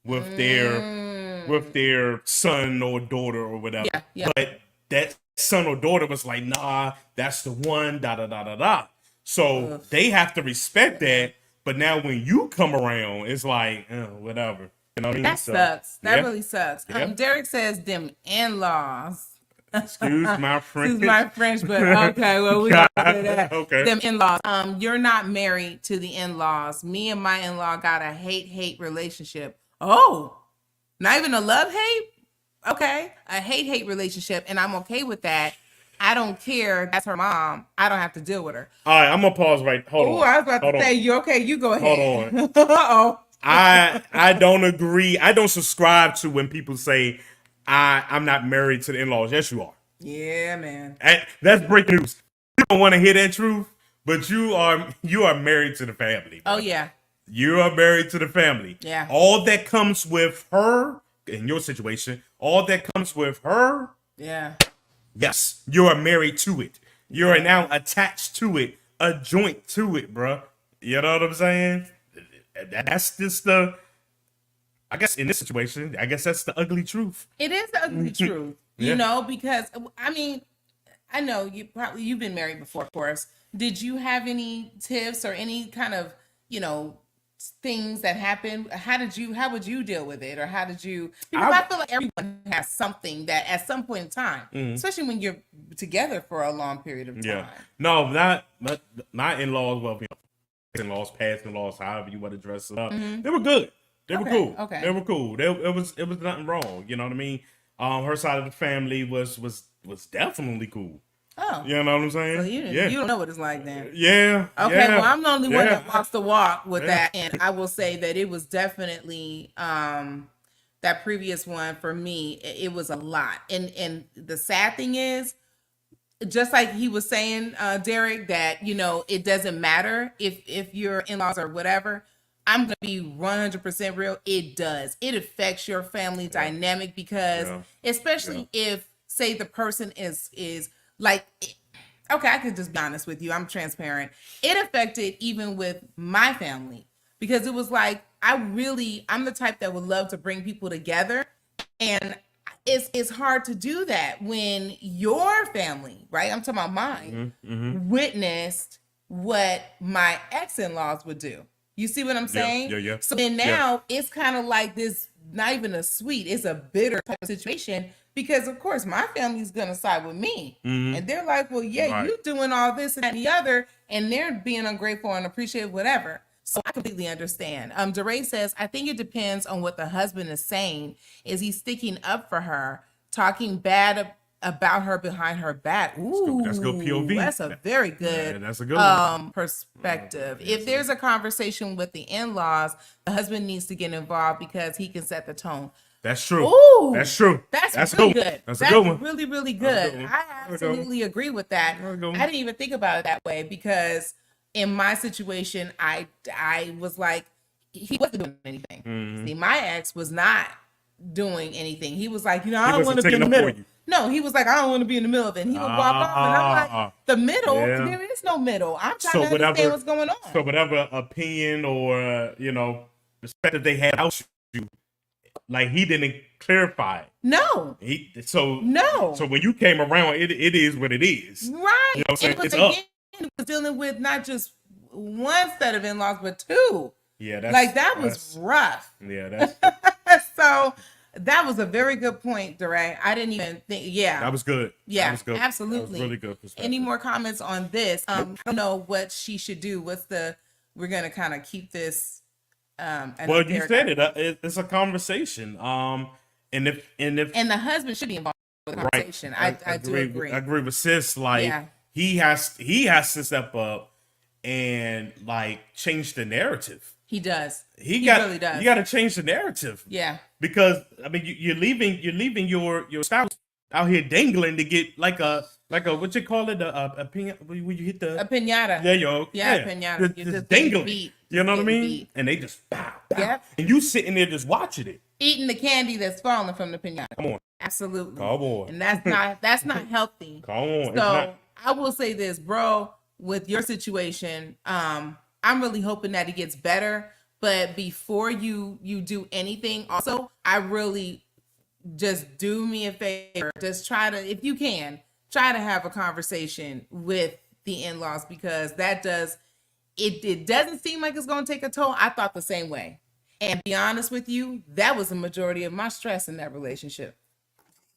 with their son or daughter or whatever. Yeah. But that son or daughter was like, nah, that's the one, da da da da da. So they have to respect that. But now when you come around, it's like, whatever. You know what I mean? That sucks. That really sucks. Yeah. Derek says them in-laws. Excuse my French. Excuse my French, but okay, well, we gotta say that. Okay. Them in-laws. You're not married to the in-laws. Me and my in-law got a hate-hate relationship. Oh, not even a love-hate? Okay. A hate-hate relationship, and I'm okay with that. I don't care. That's her mom. I don't have to deal with her. All right, I'm gonna pause right. Hold on. Oh, I was about to say, you okay? You go ahead. Hold on. Uh-oh. I don't agree. I don't subscribe to when people say I'm not married to the in-laws. Yes, you are. Yeah, man. That's breaking news. You don't want to hear that truth, but you are married to the family. Bro. Oh yeah. You are married to the family. Yeah. All that comes with her in your situation, all that comes with her. Yeah. Yes, you are married to it. You are now attached to it, a joint to it, bro. You know what I'm saying? That's just I guess in this situation, I guess that's the ugly truth. It is the ugly truth, you know, because I mean, I know you've been married before, of course. Did you have any tips or any kind of, things that happened? How would you deal with it? Or how did you, because I feel like everyone has something that at some point in time, especially when you're together for a long period of time. Yeah. No, not my in-laws, well, in-laws, past in-laws, however you want to dress it up. They were good. They were cool. Okay. They were cool. It was nothing wrong. You know what I mean? Her side of the family was definitely cool. Oh. You know what I'm saying? So you don't know what it's like then. Yeah. Okay, yeah, well, I'm the only one that walks the walk with Yeah. that. And I will say that it was definitely that previous one for me, it was a lot. And the sad thing is, just like he was saying, Derek, that, it doesn't matter if your in-laws or whatever. I'm going to be 100% real. It does. It affects your family dynamic because especially if, say, the person is like, okay, I could just be honest with you. I'm transparent. It affected even with my family because it was like, I'm the type that would love to bring people together. And it's hard to do that when your family, right? I'm talking about mine, witnessed what my ex-in-laws would do. You see what I'm saying? Yeah. So then now it's kind of like this, not even a sweet, it's a bitter type of situation because of course my family's going to side with me. And they're like, well, you doing all this and that and the other, and they're being ungrateful and appreciative, whatever. So I completely understand. DeRay says, I think it depends on what the husband is saying. Is he sticking up for her, talking bad about her behind her back? Ooh, that's good POV. That's a very good, that's a good one. perspective. If there's a conversation with the in-laws, the husband needs to get involved because he can set the tone. That's true. Ooh, that's true. That's really good. That's a good one. Really, really good. I absolutely agree with that. I didn't even think about it that way because in my situation, I was like, he wasn't doing anything. See, my ex was not doing anything. He was like, I don't want to be in the middle. No, he was like, I don't want to be in the middle of it. And he would walk off, and I'm like, the middle? Yeah. There is no middle. I'm trying to understand what's going on. So whatever opinion or, perspective they had about you, like he didn't clarify. No. So when you came around, it is what it is. Right. You know what I'm saying? It was dealing with not just one set of in-laws, but two. Yeah, that was rough. Yeah, so that was a very good point, DeRay. I didn't even think. Yeah, that was good. Yeah, that was good. Absolutely. That was really good perspective. Any more comments on this? I don't know what she should do. We're gonna kind of keep this. Well, you said it. It's a conversation. And the husband should be involved with the conversation. Right. I do agree. I agree with sis. He has to step up and change the narrative. He does. He really does. You got to change the narrative. Yeah. Because I mean, you're leaving your spouse out here dangling to get like a what you call it, a when you hit the a piñata. There you go. Yeah, piñata. You're just dangling. Beat. You know what I mean? Beat. And they just bow. Yep. And you sitting there just watching it, eating the candy that's falling from the piñata. Come on. Absolutely. Come on. And that's not healthy. Come on. So I will say this, bro, with your situation, I'm really hoping that it gets better. But before you do anything, also, I really just do me a favor. Just try to, if you can, try to have a conversation with the in-laws, because that does, it doesn't seem like it's going to take a toll. I thought the same way. And be honest with you, that was the majority of my stress in that relationship.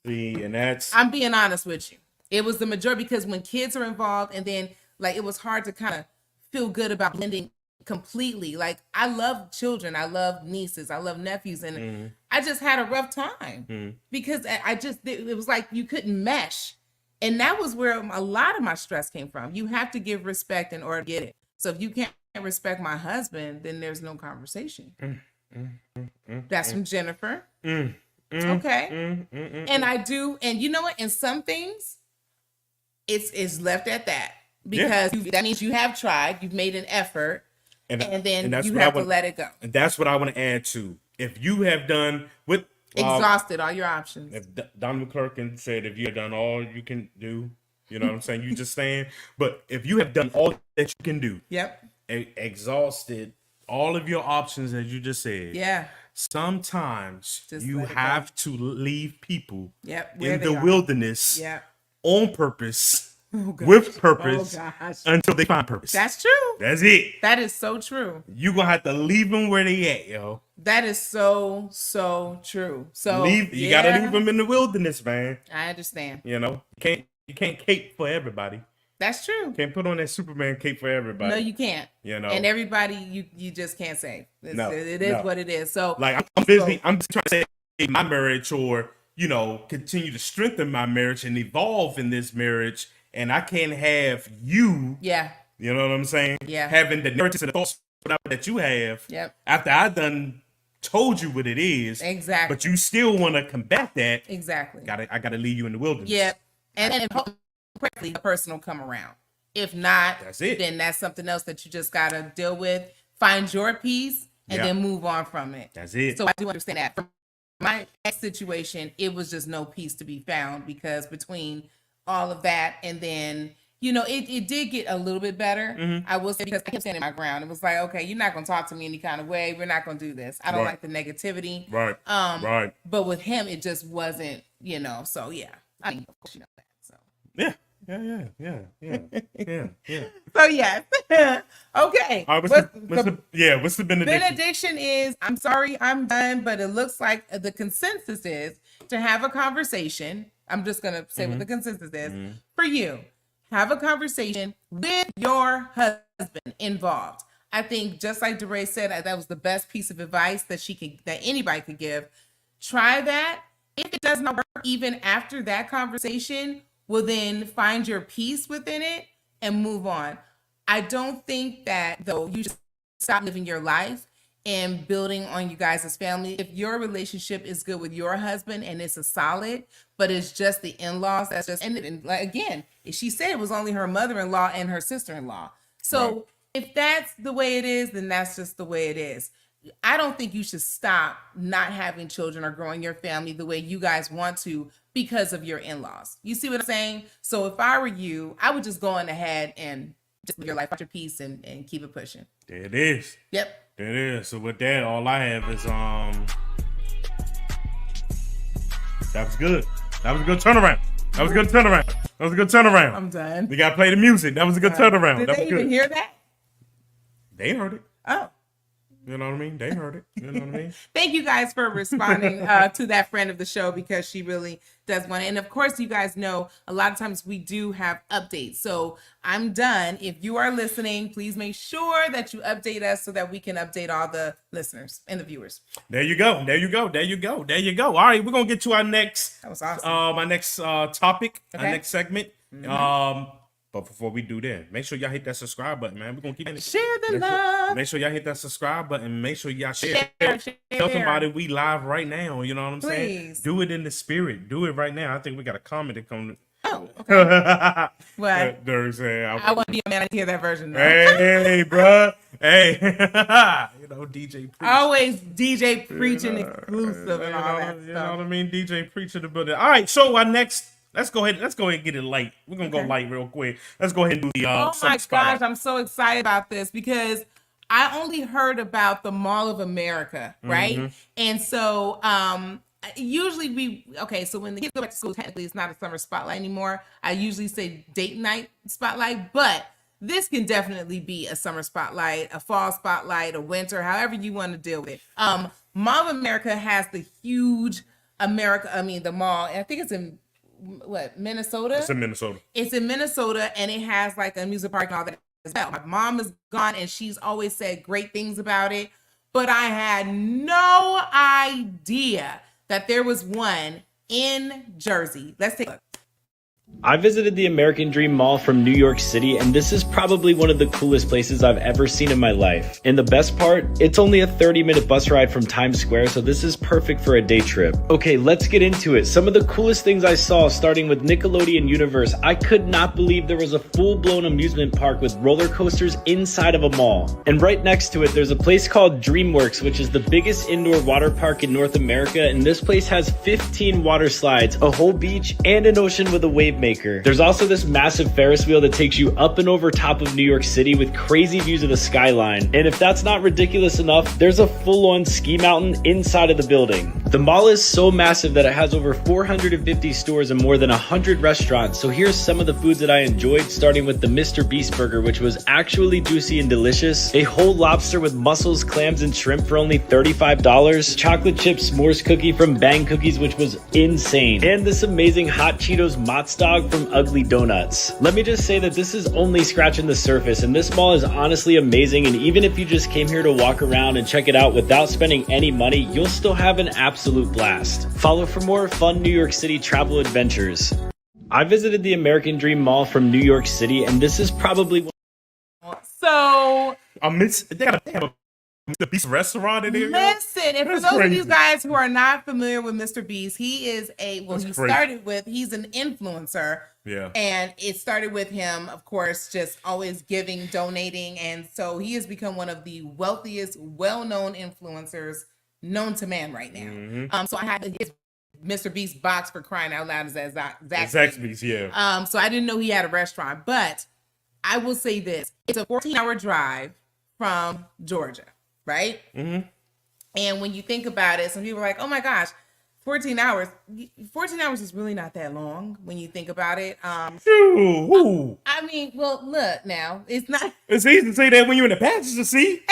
See, and that's... I'm being honest with you. It was the majority, because when kids are involved, and then like it was hard to kind of feel good about blending completely. Like, I love children, I love nieces, I love nephews, and I just had a rough time because it was like you couldn't mesh. And that was where a lot of my stress came from. You have to give respect in order to get it. So if you can't respect my husband, then there's no conversation. That's from Jennifer. Okay. And I do, and you know what? In some things, it's left at that, because that means you have tried, you've made an effort, and then you have to let it go. And that's what I want to add to. If you have done with exhausted all your options. If Don McClurkin said, if you have done all you can do, you know what I'm saying? You just saying. But if you have done all that you can do, exhausted all of your options, as you just said, sometimes just you have to leave people in the wilderness on purpose. With purpose until they find purpose. That's true. That's it. That is so true. You're going to have to leave them where they at, yo. That is so true. So you got to leave them in the wilderness, man. I understand. You know, you can't cape for everybody. That's true. You can't put on that Superman cape for everybody. No, you can't. You know, and everybody you just can't save. It is what it is. So like I'm busy. I'm just trying to save my marriage, or you know, continue to strengthen my marriage and evolve in this marriage. And I can't have you, you know what I'm saying? Having the narratives and the thoughts that you have after I done told you what it is. Exactly. But you still want to combat that. Exactly. I gotta leave you in the wilderness. Yep. And hopefully the person will come around. If not, that's it. Then that's something else that you just gotta deal with. Find your peace and then move on from it. That's it. So I do understand that. For my ex situation, it was just no peace to be found, because between all of that, and then you know it did get a little bit better. I will say, because I kept standing my ground. It was like, okay, you're not gonna talk to me any kind of way. We're not gonna do this. I don't like the negativity. Right. But with him, it just wasn't. You know. So yeah. I mean, of course, you know that. So yeah. So yes. Okay. All right, what's the benediction? Benediction is, I'm sorry, I'm done, but it looks like the consensus is to have a conversation. I'm just going to say what the consensus is for you. Have a conversation with your husband involved. I think, just like DeRay said, that was the best piece of advice that anybody could give. Try that. If it does not work, even after that conversation, well, then find your peace within it and move on. I don't think that, though, you should stop living your life and building on you guys as family. If your relationship is good with your husband and it's a solid, but it's just the in-laws, that's just, and like, again, she said it was only her mother-in-law and her sister-in-law. So if that's the way it is, then that's just the way it is. I don't think you should stop not having children or growing your family the way you guys want to because of your in-laws. You see what I'm saying? So if I were you, I would just go on ahead and just live your life, watch your peace, and keep it pushing. There it is. Yep. There it is. So with that, all I have is that was good. That was a good turnaround. I'm done. We gotta play the music. That was a good turnaround. Did that they was good. even hear that? They heard it. Oh. You know what I mean? They heard it. You know what I mean? Thank you guys for responding to that friend of the show, because she really does want it. And of course, you guys know a lot of times we do have updates. So I'm done. If you are listening, please make sure that you update us so that we can update all the listeners and the viewers. There you go. All right, we're gonna get to our next. That was awesome. Our next topic, Okay. our next segment. But before we do that, make sure y'all hit that subscribe button, man. We're going to keep it. Share the love. Make sure y'all hit that subscribe button. Make sure y'all share. Tell somebody we live right now. You know what I'm saying? Do it in the spirit. Do it right now. I think we got a comment that comes. Oh, okay. Well, I want to be a man to hear that version. Though. Hey, bro. Hey. You know, DJ preach. Always DJ preaching exclusive and all that stuff. You know what I mean? DJ preaching the building. All right. So our next Let's go ahead and get it light. We're gonna go light real quick. Let's go ahead and do the Oh summer my spotlight. gosh, I'm so excited about this because I only heard about the Mall of America, right? And so usually so when the kids go back to school, technically it's not a summer spotlight anymore. I usually say date night spotlight, but this can definitely be a summer spotlight, a fall spotlight, a winter, however you want to deal with it. Mall of America has the huge the mall, and I think it's in Minnesota? It's in Minnesota. It's in Minnesota, and it has like a music park and all that as well. My mom is gone, and she's always said great things about it, but I had no idea that there was one in Jersey. Let's take a look. I visited the American Dream Mall from New York City, and this is probably one of the coolest places I've ever seen in my life. And the best part, it's only a 30-minute bus ride from Times Square, so this is perfect for a day trip. Okay, let's get into it. Some of the coolest things I saw, starting with Nickelodeon Universe. I could not believe there was a full-blown amusement park with roller coasters inside of a mall. And right next to it, there's a place called DreamWorks, which is the biggest indoor water park in North America, and this place has 15 water slides, a whole beach, and an ocean with a wave maker. There's also this massive Ferris wheel that takes you up and over top of New York City with crazy views of the skyline. And if that's not ridiculous enough, there's a full-on ski mountain inside of the building. The mall is so massive that it has over 450 stores and more than 100 restaurants. So here's some of the foods that I enjoyed, starting with the Mr. Beast burger, which was actually juicy and delicious. A whole lobster with mussels, clams, and shrimp for only $35. Chocolate chip s'mores cookie from Bang Cookies, which was insane. And this amazing hot Cheetos Mott's dog from Ugly Donuts. Let me just say that this is only scratching the surface, and this mall is honestly amazing, and even if you just came here to walk around and check it out without spending any money, you'll still have an absolute blast. Follow for more fun New York City travel adventures. I visited the American Dream Mall from New York City, and this is probably So they have a Mr. Beast restaurant in here. listen, and for That's those of crazy. you guys who are not familiar with Mr. Beast, he is That's he's an influencer. Yeah. And it started with him, of course, just always giving, donating. And so he has become one of the wealthiest, well-known influencers known to man right now. So I had his Mr. Beast box, for crying out loud, is at Zaxby's, yeah. So I didn't know he had a restaurant, but I will say this. It's a 14-hour drive from Georgia, right? And when you think about it, some people are like, oh my gosh, 14 hours. 14 hours is really not that long when you think about it. I mean, well, look now. It's not. It's easy to say that when you're in the passenger seat.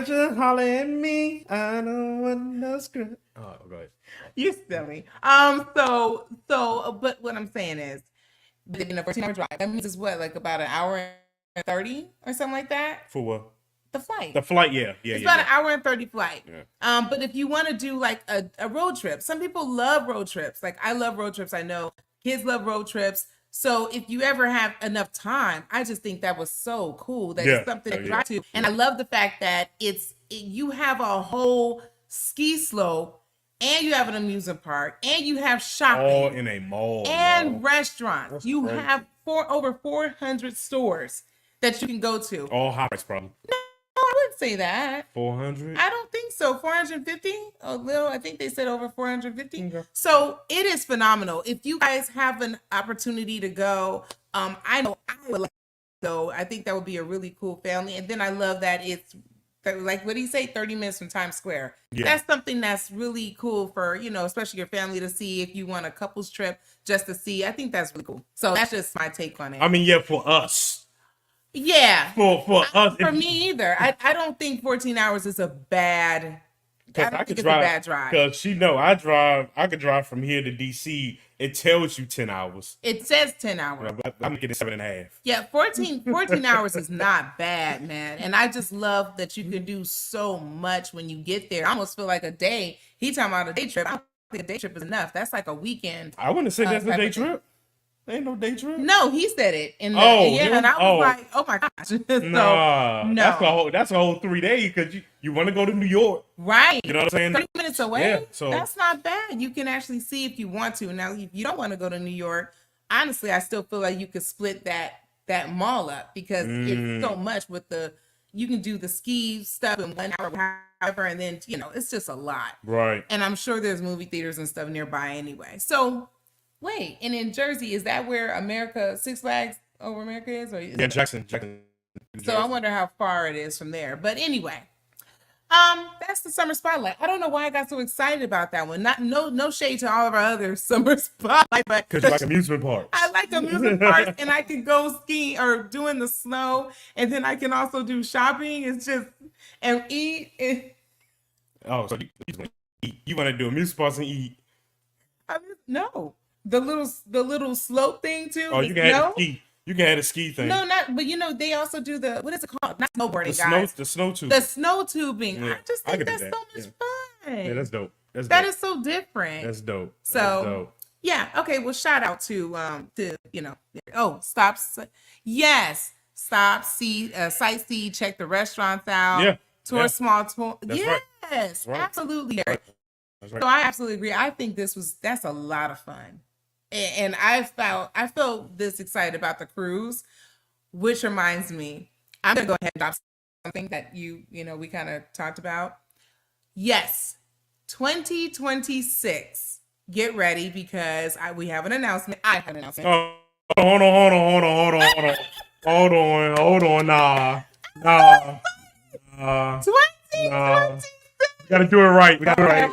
Just holler at me. I don't want no script. Oh, go ahead. You're silly. But what I'm saying is, in a 14-hour drive, that means it's what, like about an hour and 30 or something like that? For what? The flight. The flight, yeah. It's about an hour and 30 flight. Yeah. But if you want to do like a road trip, some people love road trips. Like I love road trips. I know kids love road trips. So if you ever have enough time, I just think that was so cool that it's something to try to. And I love the fact that you have a whole ski slope, and you have an amusement park, and you have shopping, all in a mall, and restaurants. That's you crazy. have over 400 stores that you can go to. All high price, probably. No, I wouldn't say that. 400. I don't think so. 450? A little. I think they said over 450. Okay. So it is phenomenal. If you guys have an opportunity to go, I know I would like to go. I think that would be a really cool family. And then I love that it's like, what do you say? 30 minutes from Times Square. Yeah. That's something that's really cool for, especially your family to see if you want a couple's trip just to see. I think that's really cool. So that's just my take on it. I mean, yeah, for us. Yeah. For us. For me either. I don't think 14 hours is a bad I could drive. Because I could drive from here to DC. It tells you 10 hours. It says 10 hours. I'm getting 7.5. Yeah, 14 hours is not bad, man. And I just love that you can do so much when you get there. I almost feel like a day. He talking about a day trip. I don't think a day trip is enough. That's like a weekend. I wouldn't say that's a day trip. Ain't no day trip. No, he said it. And I was like, oh my gosh. No. No. That's a whole 3 days because you want to go to New York. Right. You know what I'm saying? 30 minutes away. Yeah, so that's not bad. You can actually see if you want to. Now, if you don't want to go to New York, honestly, I still feel like you could split that mall up because it's so much with you can do the ski stuff in 1 hour, and then it's just a lot. Right. And I'm sure there's movie theaters and stuff nearby anyway. So wait, and in Jersey, is that where Six Flags Over America is? Or Yeah, Jackson. So I wonder how far it is from there. But anyway, that's the summer spotlight. I don't know why I got so excited about that one. No shade to all of our other summer spotlight, but Because you like amusement parks. I like amusement parks, and I can go skiing or do in the snow, and then I can also do shopping. It's just and eat. Oh, so you want to do amusement parks and eat? No, the little slope thing too. Oh, you can have the ski. You can have the ski thing. No, not. But they also do what is it called? Not snowboarding, guys. The snow tubing. The snow tubing. Yeah, I just think that's so much fun. Yeah, that's dope. That is so different. That's dope. So that's dope. Yeah. Okay. Well, shout out to stop. Yes. Stop. See. Sightsee. Check the restaurants out. Yeah. Tour small tour. That's yes. right. That's right. Absolutely. That's right. So I absolutely agree. I think that's a lot of fun. And I felt this excited about the cruise, which reminds me, I'm gonna go ahead and drop something that we kind of talked about. Yes, 2026. Get ready because we have an announcement. I have an announcement. Oh, hold on. Nah. 2026. We gotta do it right. We gotta do it right.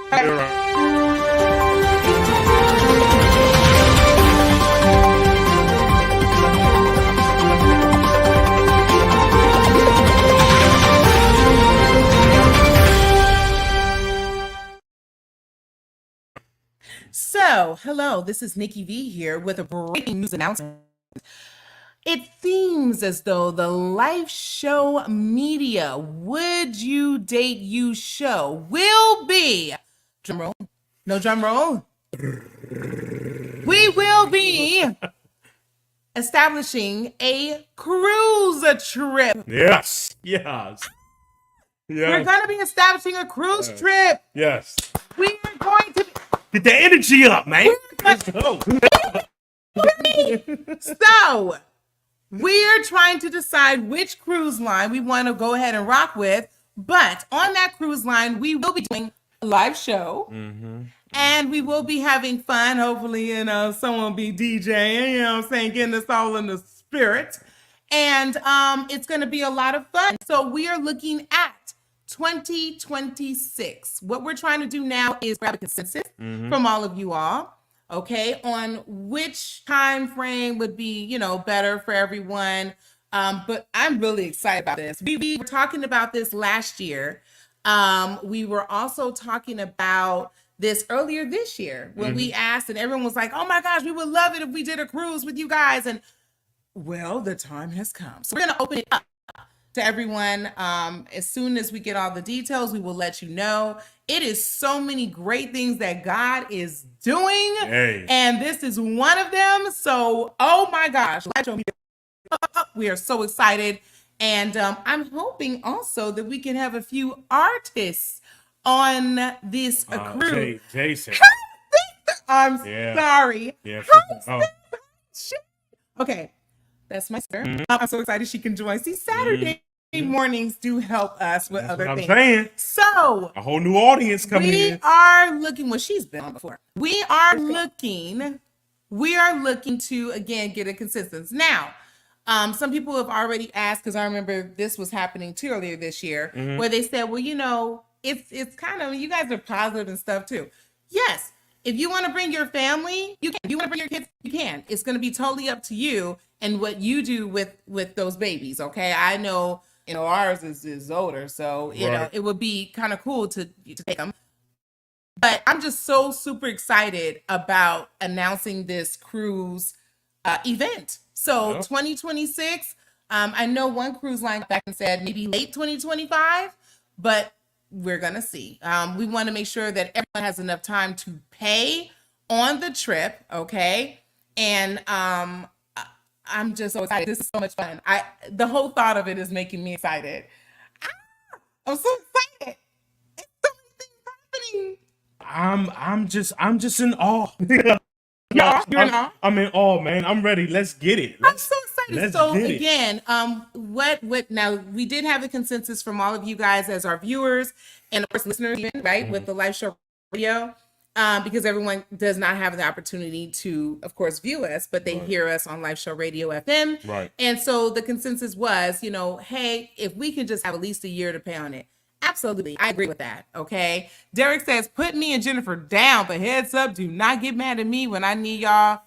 So, hello, this is Nikki V here with a breaking news announcement. It seems as though the Lyfeshow Media Would You Date You show will be, drum roll, no drum roll, we will be establishing a cruise trip. Yes. We're going to be establishing a cruise trip. Yes. We are going to get the energy up, man. Let's go. So, we're trying to decide which cruise line we want to go ahead and rock with. But on that cruise line, we will be doing a live show. Mm-hmm. And we will be having fun. Hopefully, someone will be DJing, getting us all in the spirit. And it's going to be a lot of fun. So we are looking at 2026. What we're trying to do now is grab a consensus from all of you all, okay, on which time frame would be, better for everyone. But I'm really excited about this. We were talking about this last year. We were also talking about this earlier this year when we asked, and everyone was like, oh my gosh, we would love it if we did a cruise with you guys. And well, the time has come. So we're going to open it up to everyone. As soon as we get all the details, we will let you know. It is so many great things that God is doing. Hey. And this is one of them. So, oh my gosh, we are so excited. And I'm hoping also that we can have a few artists on this cruise. Jason. I'm sorry. Yeah. Okay. That's my sister. I'm so excited she can join. See, Saturday mornings do help us with other things. I'm saying. So a whole new audience coming in. We are looking. Well, she's been on before. We are looking to again get a consensus. Now, some people have already asked, because I remember this was happening too earlier this year, where they said, well, it's kind of, you guys are positive and stuff too. Yes. If you want to bring your family, you can. If you want to bring your kids, you can. It's going to be totally up to you and what you do with those babies. Okay. I know, ours is older, so it would be kind of cool to take them. But I'm just so super excited about announcing this cruise event. So 2026, I know one cruise line back and said maybe late 2025, but we're going to see. We want to make sure that everyone has enough time to pay on the trip. Okay. And I'm just so excited. This is so much fun. The whole thought of it is making me excited. I'm so excited. It's so many things happening. I'm just in awe. You're in awe? I'm in awe, man. I'm ready. Let's get it. I'm so excited. right. So again, what now we did have the consensus from all of you guys as our viewers and of course listeners, even, right, with the Lyfeshow radio, because everyone does not have the opportunity to, of course, view us, but they hear us on Lyfeshow Radio FM. Right. And so the consensus was, you know, hey, if we can just have at least a year to pay on it. Absolutely. I agree with that. Okay. Derek says, put me and Jennifer down, but heads up, do not get mad at me when I need y'all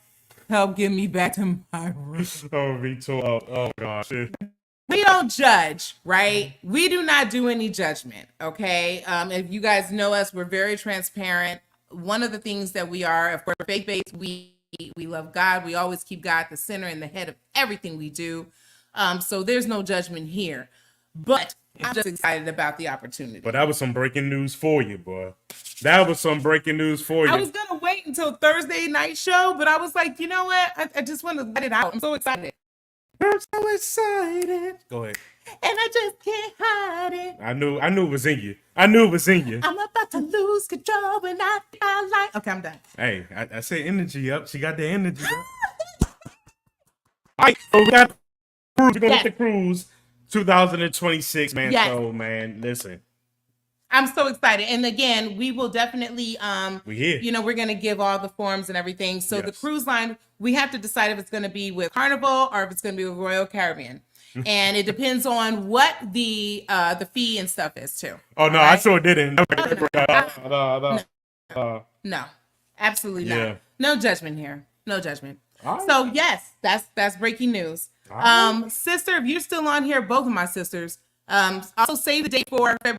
help get me back to my room. Oh, me too. Oh gosh. We don't judge, right? We do not do any judgment. Okay. If you guys know us, we're very transparent. One of the things that we are, of course, faith-based, we love God. We always keep God at the center and the head of everything we do. So there's no judgment here. But I'm just excited about the opportunity. But that was some breaking news for you, boy. That was some breaking news for you. I was gonna wait until Thursday night show, but I was like, you know what? I just want to let it out. I'm so excited. I'm so excited. Go ahead. And I just can't hide it. I knew it was in you. I knew it was in you. I'm about to lose control when I like. Okay, I'm done. Hey, I said energy up. She got the energy up. All right, so we got we're gonna hit the cruise 2026, man. Yes. So man, listen. I'm so excited. And again, we will definitely we here. You know, we're gonna give all the forms and everything. So the cruise line, we have to decide if it's gonna be with Carnival or if it's gonna be with Royal Caribbean. And it depends on what the fee and stuff is too. Oh no, right? I sure didn't. No, absolutely Yeah. not. No judgment here. No judgment. Right. So yes, that's breaking news. Right. Sister, if you're still on here, both of my sisters, also save the date for February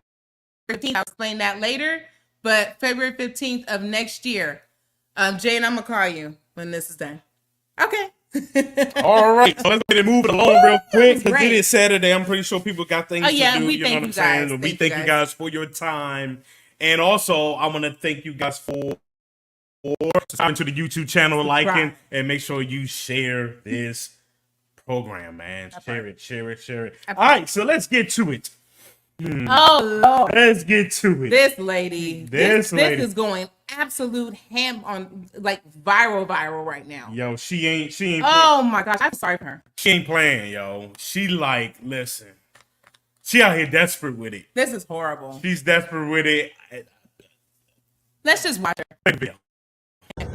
15th. I'll explain that later. But February 15th of next year. Jane, I'm gonna call you when this is done. Okay. All right, so let's get it moving along real quick because Great. it is Saturday. I'm pretty sure people got things to do. We You know thank what I'm you saying? guys. We thank you guys for your time, and also I want to thank you guys for subscribing to the YouTube channel, liking, and make sure you share this program, man. Share it. All right, so let's get to it. Oh Lord. Let's get to it. This lady. This lady. This is going absolute ham on like viral right now. Yo, she ain't. Oh my gosh, I'm sorry for her. She ain't playing, yo. She like, listen. She out here desperate with it. This is horrible. She's desperate with it. Let's just watch her.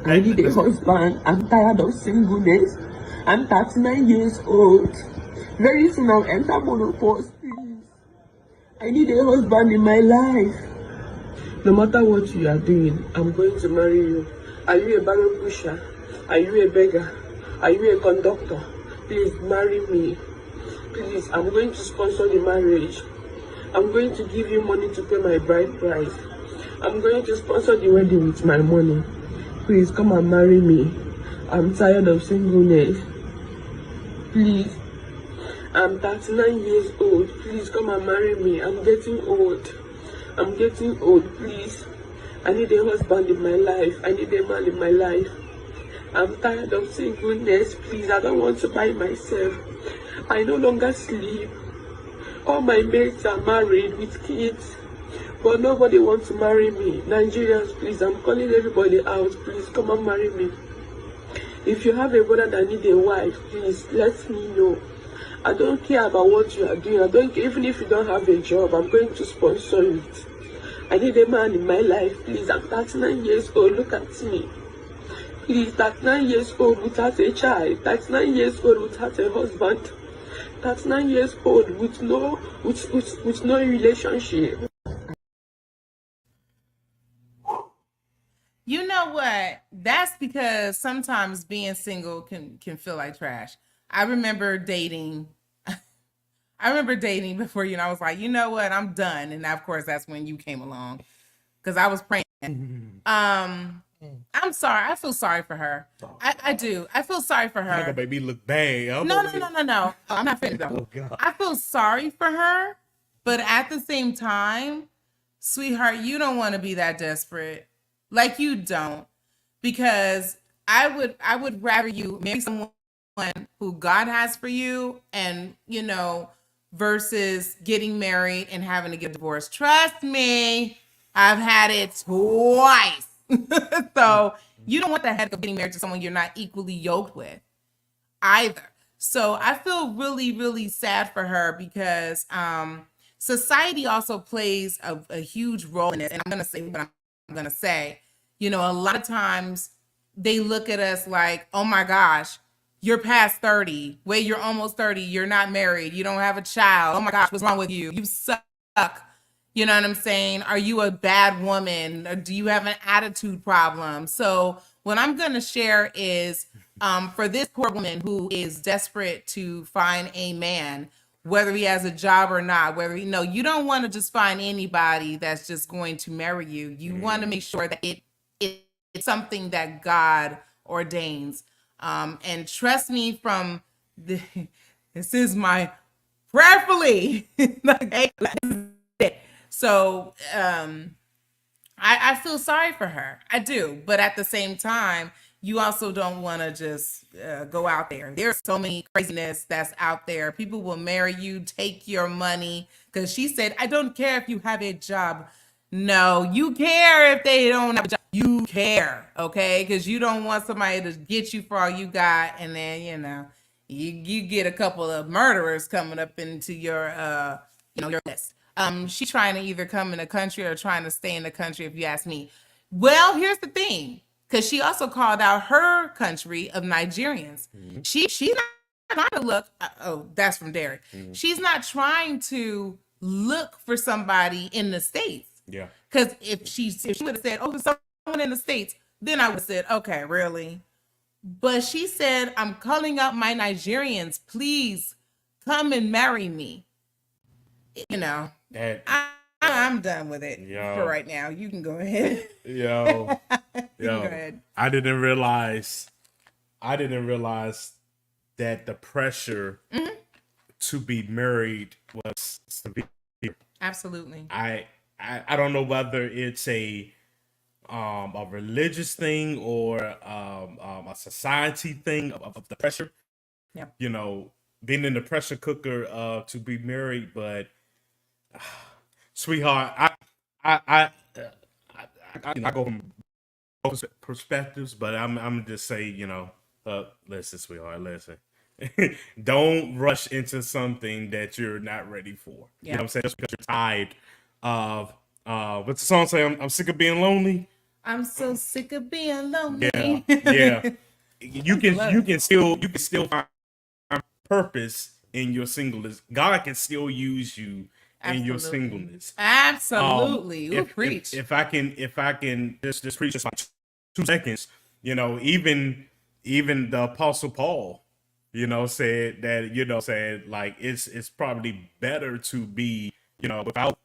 I need a husband. I'm tired of singleness. I'm 39 years old. Very soon I'll enter menopause. Please. I need a husband in my life. No matter what you are doing, I'm going to marry you. Are you a barrel pusher? Are you a beggar? Are you a conductor? Please marry me. Please, I'm going to sponsor the marriage. I'm going to give you money to pay my bride price. I'm going to sponsor the wedding with my money. Please come and marry me. I'm tired of singleness. Please. I'm 39 years old. Please come and marry me. I'm getting old. Please. I need a husband in my life. I need a man in my life. I'm tired of singleness. Please, I don't want to buy myself. I no longer sleep. All my mates are married with kids, but nobody wants to marry me. Nigerians, please, I'm calling everybody out. Please come and marry me. If you have a brother that needs a wife, please let me know. I don't care about what you are doing. I don't care, even if you don't have a job, I'm going to sponsor it. I need a man in my life, please. I'm 39 years old. Look at me. Please, 39 years old without a child. 39 years old without a husband. 39 years old with no relationship. You know what? That's because sometimes being single can feel like trash. I remember dating before, you know, I was like, you know what? I'm done. And of course, that's when you came along because I was praying. I'm sorry. I feel sorry for her. I do. I feel sorry for her. Like a baby look bad. No. I'm not finished though. Oh, God. I feel sorry for her, but at the same time, sweetheart, you don't want to be that desperate. Like you don't, because I would rather you marry someone who God has for you, and you know, versus getting married and having to get divorced. Trust me, I've had it twice. So you don't want the headache of getting married to someone you're not equally yoked with either. So I feel really, really sad for her because society also plays a huge role in it. And I'm going to say what I'm going to say. You know, a lot of times they look at us like, oh my gosh, you're past 30. Wait, you're almost 30. You're not married. You don't have a child. Oh my gosh, what's wrong with you? You suck. You know what I'm saying? Are you a bad woman? Or do you have an attitude problem? So what I'm going to share is for this poor woman who is desperate to find a man, whether he has a job or not, whether you don't want to just find anybody that's just going to marry you. You want to make sure that it's something that God ordains. And trust me, this is my prayerfully. So I feel sorry for her. I do. But at the same time, you also don't want to just go out there. There's so many craziness that's out there. People will marry you, take your money. Because she said, I don't care if you have a job. No, you care if they don't have a job. You care, okay? Because you don't want somebody to get you for all you got. And then, you get a couple of murderers coming up into your, your list. She's trying to either come in the country or trying to stay in the country, if you ask me. Well, here's the thing, because she also called out her country of Nigerians. Mm-hmm. She's not trying to look. That's from Derek. Mm-hmm. She's not trying to look for somebody in the States. Yeah. Because if she would have said, "Oh, there's someone in the States," then I would have said, "Okay, really." But she said, "I'm calling out my Nigerians. Please come and marry me." I'm done with it for right now. You can go ahead. Go ahead. I didn't realize that the pressure to be married was severe. Absolutely. I don't know whether it's a religious thing or a society thing of the pressure. Yeah. Being in the pressure cooker to be married, but sweetheart, I go from both perspectives, but I'm just say, listen, sweetheart, listen. Don't rush into something that you're not ready for. Yeah. You know what I'm saying? Just because you're tired of what's the song say? I'm sick of being lonely. I'm so sick of being lonely. Yeah. You can still find purpose in your singleness. God can still use you in your singleness. Absolutely. Preach. If I can just preach just like 2 seconds, even the Apostle Paul, said that, said like it's probably better to be, without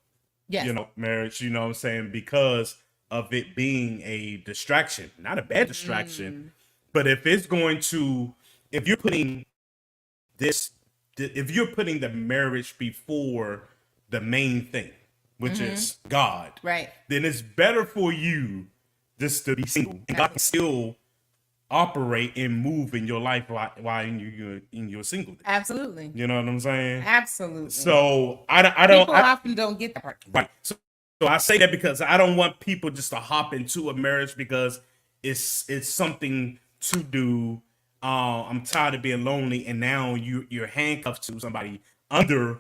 marriage, what I'm saying, because of it being a distraction, not a bad distraction, but if you're putting the marriage before the main thing, which is God, right? Then it's better for you just to be single, and God can still operate and move in your life while in your singleness. Absolutely. You know what I'm saying? Absolutely. So I don't. People often don't get that part. Right. So I say that because I don't want people just to hop into a marriage because it's something to do. I'm tired of being lonely, and now you're handcuffed to somebody under,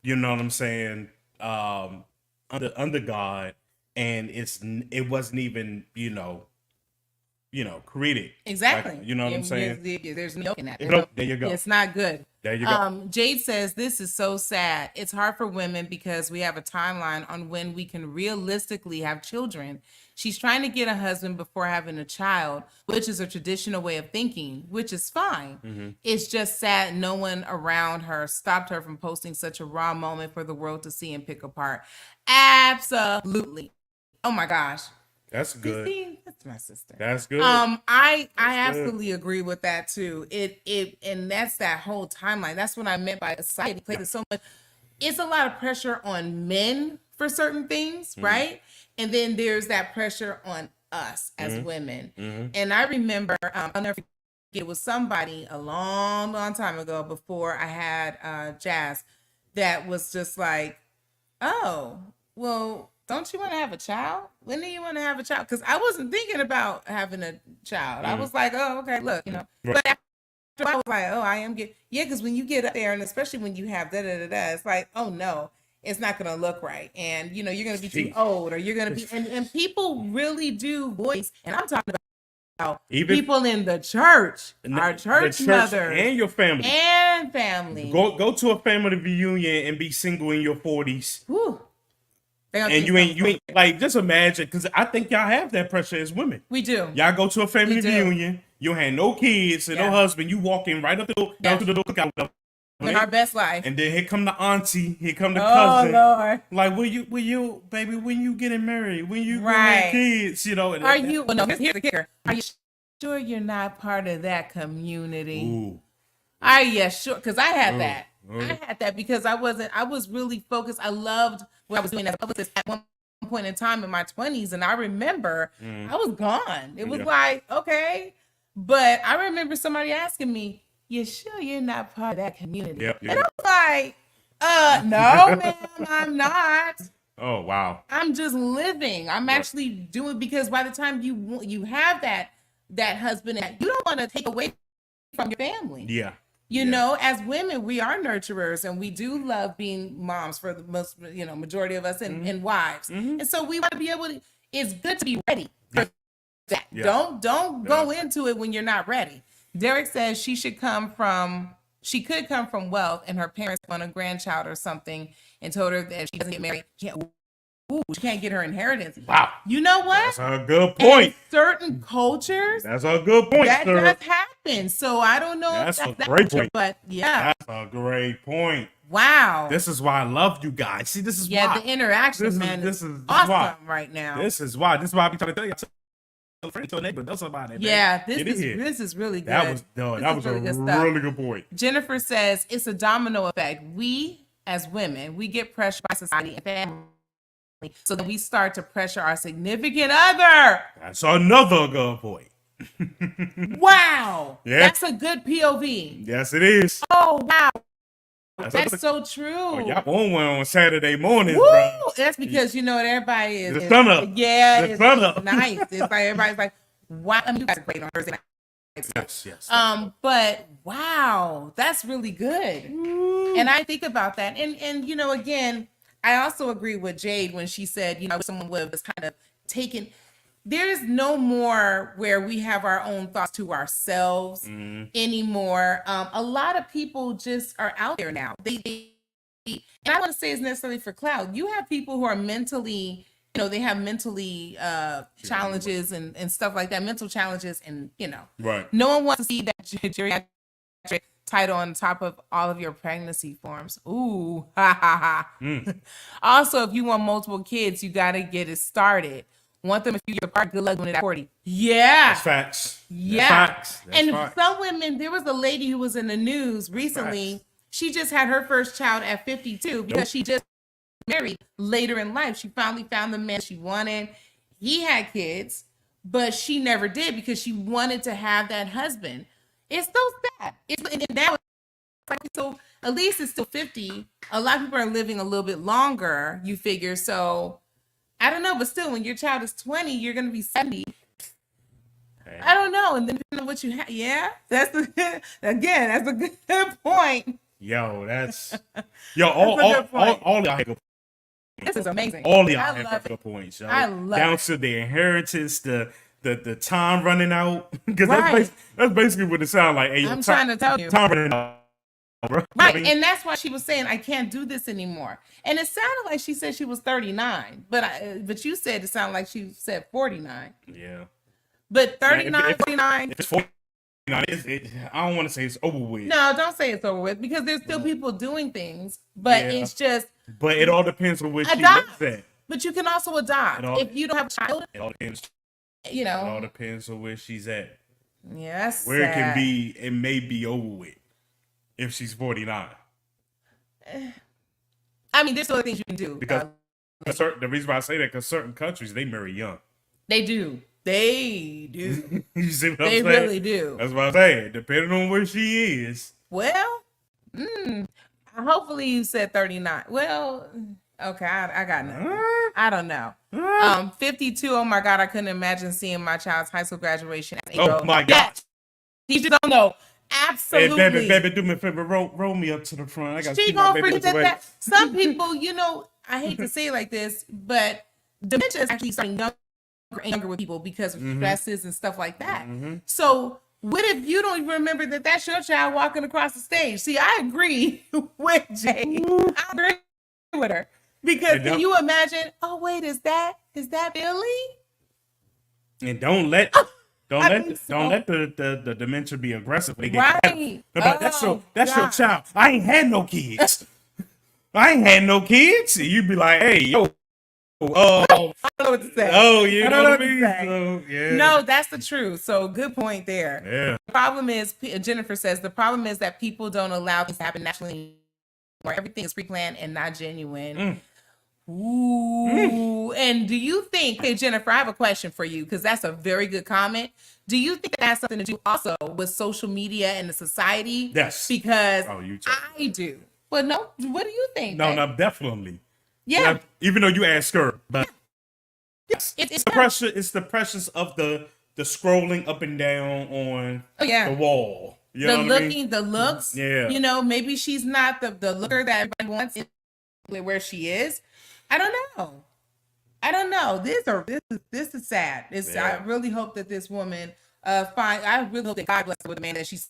you know what I'm saying, under God, and it wasn't even created. Exactly. Like, you know what I'm saying? There's no in that. There you go. It's not good. There you go. Jade says, this is so sad. It's hard for women because we have a timeline on when we can realistically have children. She's trying to get a husband before having a child, which is a traditional way of thinking, which is fine. Mm-hmm. It's just sad no one around her stopped her from posting such a raw moment for the world to see and pick apart. Absolutely. Oh my gosh. That's good. See, that's my sister. That's good. I absolutely agree with that too. And that's that whole timeline. That's what I meant by society plays so much. It's a lot of pressure on men for certain things, right? And then there's that pressure on us as women. And I remember, I'll never forget, it was somebody a long, long time ago before I had Jazz that was just like, oh, well, don't you want to have a child? When do you want to have a child? Because I wasn't thinking about having a child. I was like, oh, okay, look, Right. But I was like, oh, I am getting, yeah, because when you get up there, and especially when you have da-da-da-da, it's like, oh no, it's not going to look right. And, you know, you're going to be too old, or you're going to be, and people really do voice, and I'm talking about Even people in the church, our church mothers. and your family. And family. Go to a family reunion and be single in your 40s. Whew. And you ain't like, just imagine, because I think y'all have that pressure as women. We do. Y'all go to a family reunion, you had no kids and no husband, you walk in right up the door, down to the door, cookout. In our best life. And then here come the auntie, here come the cousin. Oh Lord. Like, will you, baby, when you getting married, when you getting kids, you know. Are you, well, no, here's the kicker. Are you sure you're not part of that community? Ooh. Are you sure? Because I had that. I had that because I was really focused. I loved what I was doing as a publicist at one point in time in my 20s. And I remember I was gone. It was like, okay. But I remember somebody asking me, you sure you're not part of that community? Yep. And I was like, no, ma'am, I'm not. Oh, wow. I'm just living. I'm actually doing, because by the time you have that husband, you don't want to take away from your family. Yeah. You know, as women, we are nurturers, and we do love being moms for the most, majority of us, and wives. And so we want to be able to, it's good to be ready for that. Yeah. Don't go into it when you're not ready. Derek says she could come from wealth, and her parents want a grandchild or something and told her that if she doesn't get married, she can't get her inheritance. Wow. You know what? That's a good point. In certain cultures, that's a good point, that sir. does happen. So I don't know that's if that's a great true, point. but yeah. That's a great point. Wow. This is why I love you guys. See, this is why. The interaction, this is awesome why. right now. This is why I be trying to tell you. Tell a friend, tell a neighbor, tell somebody. Yeah, this is really good. That was a really good point. Jennifer says it's a domino effect. We, as women, we get pressured by society and family. So then we start to pressure our significant other. That's another good point. Wow. Yeah. That's a good POV. Yes, it is. Oh, wow. That's so true. Oh, y'all on one on Saturday mornings, Woo! bro. That's because everybody is the sun up. Yeah, the sun up. Nice. It's like everybody's like, wow. I mean, you guys are great on Thursday night. Yes. But wow, that's really good. And I think about that, and again, I also agree with Jade when she said, someone would have kind of taken. There's no more where we have our own thoughts to ourselves anymore. A lot of people just are out there now. They and I don't want to say it's necessarily for clout. You have people who are mentally, they have mentally challenges and stuff like that, mental challenges, and right. No one wants to see that geriatric title on top of all of your pregnancy forms. Ooh, ha ha ha. Also, if you want multiple kids, you got to get it started. Want them a few years apart. Good luck when they're 40. Yeah. That's facts. Yeah. That's facts. And some women, there was a lady who was in the news recently. Facts. She just had her first child at 52 because she just married later in life. She finally found the man she wanted. He had kids, but she never did because she wanted to have that husband. It's so sad. And now, so at least it's still 50. A lot of people are living a little bit longer, you figure. So I don't know, but still, when your child is 20, you're going to be 70. Hey. I don't know. And then depending on what you have, that's a good point. All y'all have good. This is amazing. All y'all have good points. I love down to the inheritance, the time running out, because that's basically what it sounds like. Hey, I'm trying to tell you, time running out. Bro. Right, and that's why she was saying I can't do this anymore. And it sounded like she said she was 39, but you said it sounded like she said 49. Yeah, but 39, 49. If it's 49, I don't want to say it's over with. No, don't say it's over with because there's still people doing things, but it's just. But it all depends on where she lives at. But you can also adopt if you don't have a child. It all depends. It all depends on where she's at. Yes. Where it can be, it may be over with. If she's 49. I mean, there's other things you can do. Because the reason why I say that, because certain countries, they marry young. They do. You see what I'm They saying? really do. That's what I'm saying. Depending on where she is. Well, hopefully you said 39. Well, okay, I got nothing. I don't know. 52, oh my God, I couldn't imagine seeing my child's high school graduation. Oh my God. You just don't know. Absolutely. Hey, baby, do me a favor. Roll me up to the front. I got to She see my gonna baby forget away. that. Some people, I hate to say it like this, but dementia is actually starting younger and younger with people because of stresses and stuff like that. So what if you don't even remember that that's your child walking across the stage? See, I agree with Jay. I agree with her. Because can you imagine, oh wait, is that Billy? And don't let the dementia be aggressive. They get Right. that's your child. I ain't had no kids. You'd be like, hey, yo, I don't know what to say. oh, you know what I mean? So, yeah. No, that's the truth. So good point there. Yeah. The problem is, Jennifer says, the problem is that people don't allow things to happen naturally anymore. Everything is pre-planned and not genuine. Ooh. And do you think, hey, Jennifer, I have a question for you because that's a very good comment. Do you think that has something to do also with social media and the society? Yes. Because I do. Well, no. What do you think? No, definitely. Yeah. Even though you asked her, but yes, it's the pressure. It's the pressures of the scrolling up and down on the wall. You know what I mean? The looks. Yeah. Maybe she's not the looker that everybody wants where she is. I don't know. This is sad. I really hope that this woman I really hope that God bless her with the man that she's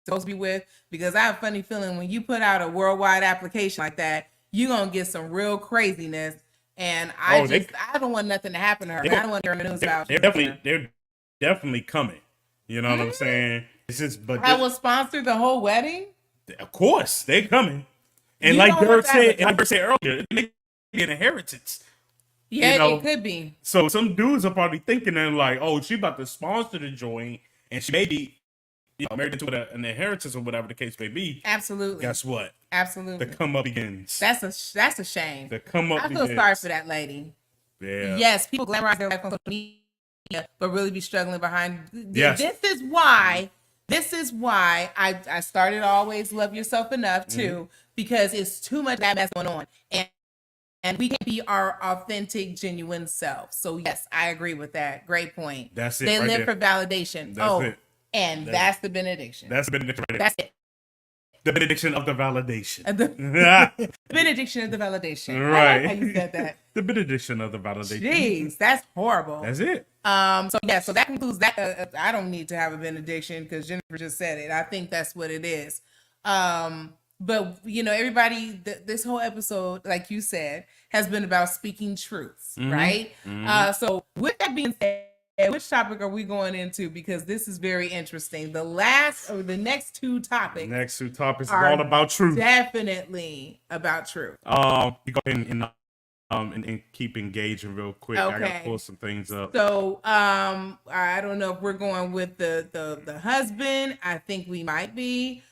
supposed to be with, because I have a funny feeling when you put out a worldwide application like that, you're gonna get some real craziness. And I don't want nothing to happen to her. I don't want to hear news about. They're definitely coming. You know what I'm saying? It's just, but I will sponsor the whole wedding. Of course, they're coming. And like Dirk said earlier, it may be an inheritance. Yeah, it could be. So some dudes are probably thinking and like, oh, she about to sponsor the joint, and she may be, married into an inheritance or whatever the case may be. Absolutely. Guess what? Absolutely. The come up begins. That's a shame. The come up. I feel sorry for that lady. Yeah. Yes, people glamorize their life on social media, but really be struggling behind. Yes. This is why I started Always Love Yourself Enough too, because it's too much that mess going on, and we can't be our authentic, genuine self. So yes, I agree with that. Great point. That's it. They right live there. for validation. That's it. And that's the benediction. That's the benediction right there. That's it. The benediction of the validation. The benediction of the validation. Right. I like how you said that. The benediction of the validation. Jeez, that's horrible. That's it. So that concludes that. I don't need to have a benediction because Jennifer just said it. I think that's what it is. But everybody, this whole episode, like you said, has been about speaking truths, right? So with that being said, which topic are we going into? Because this is very interesting. The next two topics. Next two topics are all about truth. Definitely about truth. You go ahead and keep engaging real quick. Okay. I gotta pull some things up. So I don't know if we're going with the husband. I think we might be.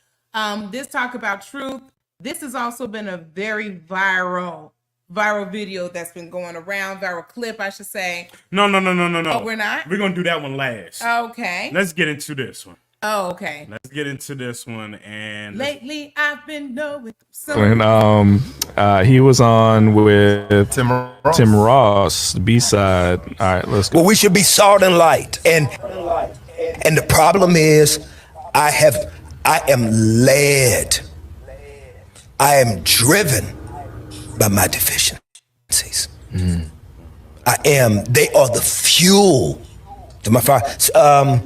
This talk about truth. This has also been a very viral video that's been going around, viral clip, I should say. No. Oh, we're not? We're going to do that one last. Okay. Let's get into this one. Oh, okay. Let's get into this one. And lately I've been knowing something. When he was on with Tim Ross, the B-side. All right, let's go. Well, we should be salt and light. And the problem is I am led. I am driven by my deficiencies. I am. They are the fuel to my fire. I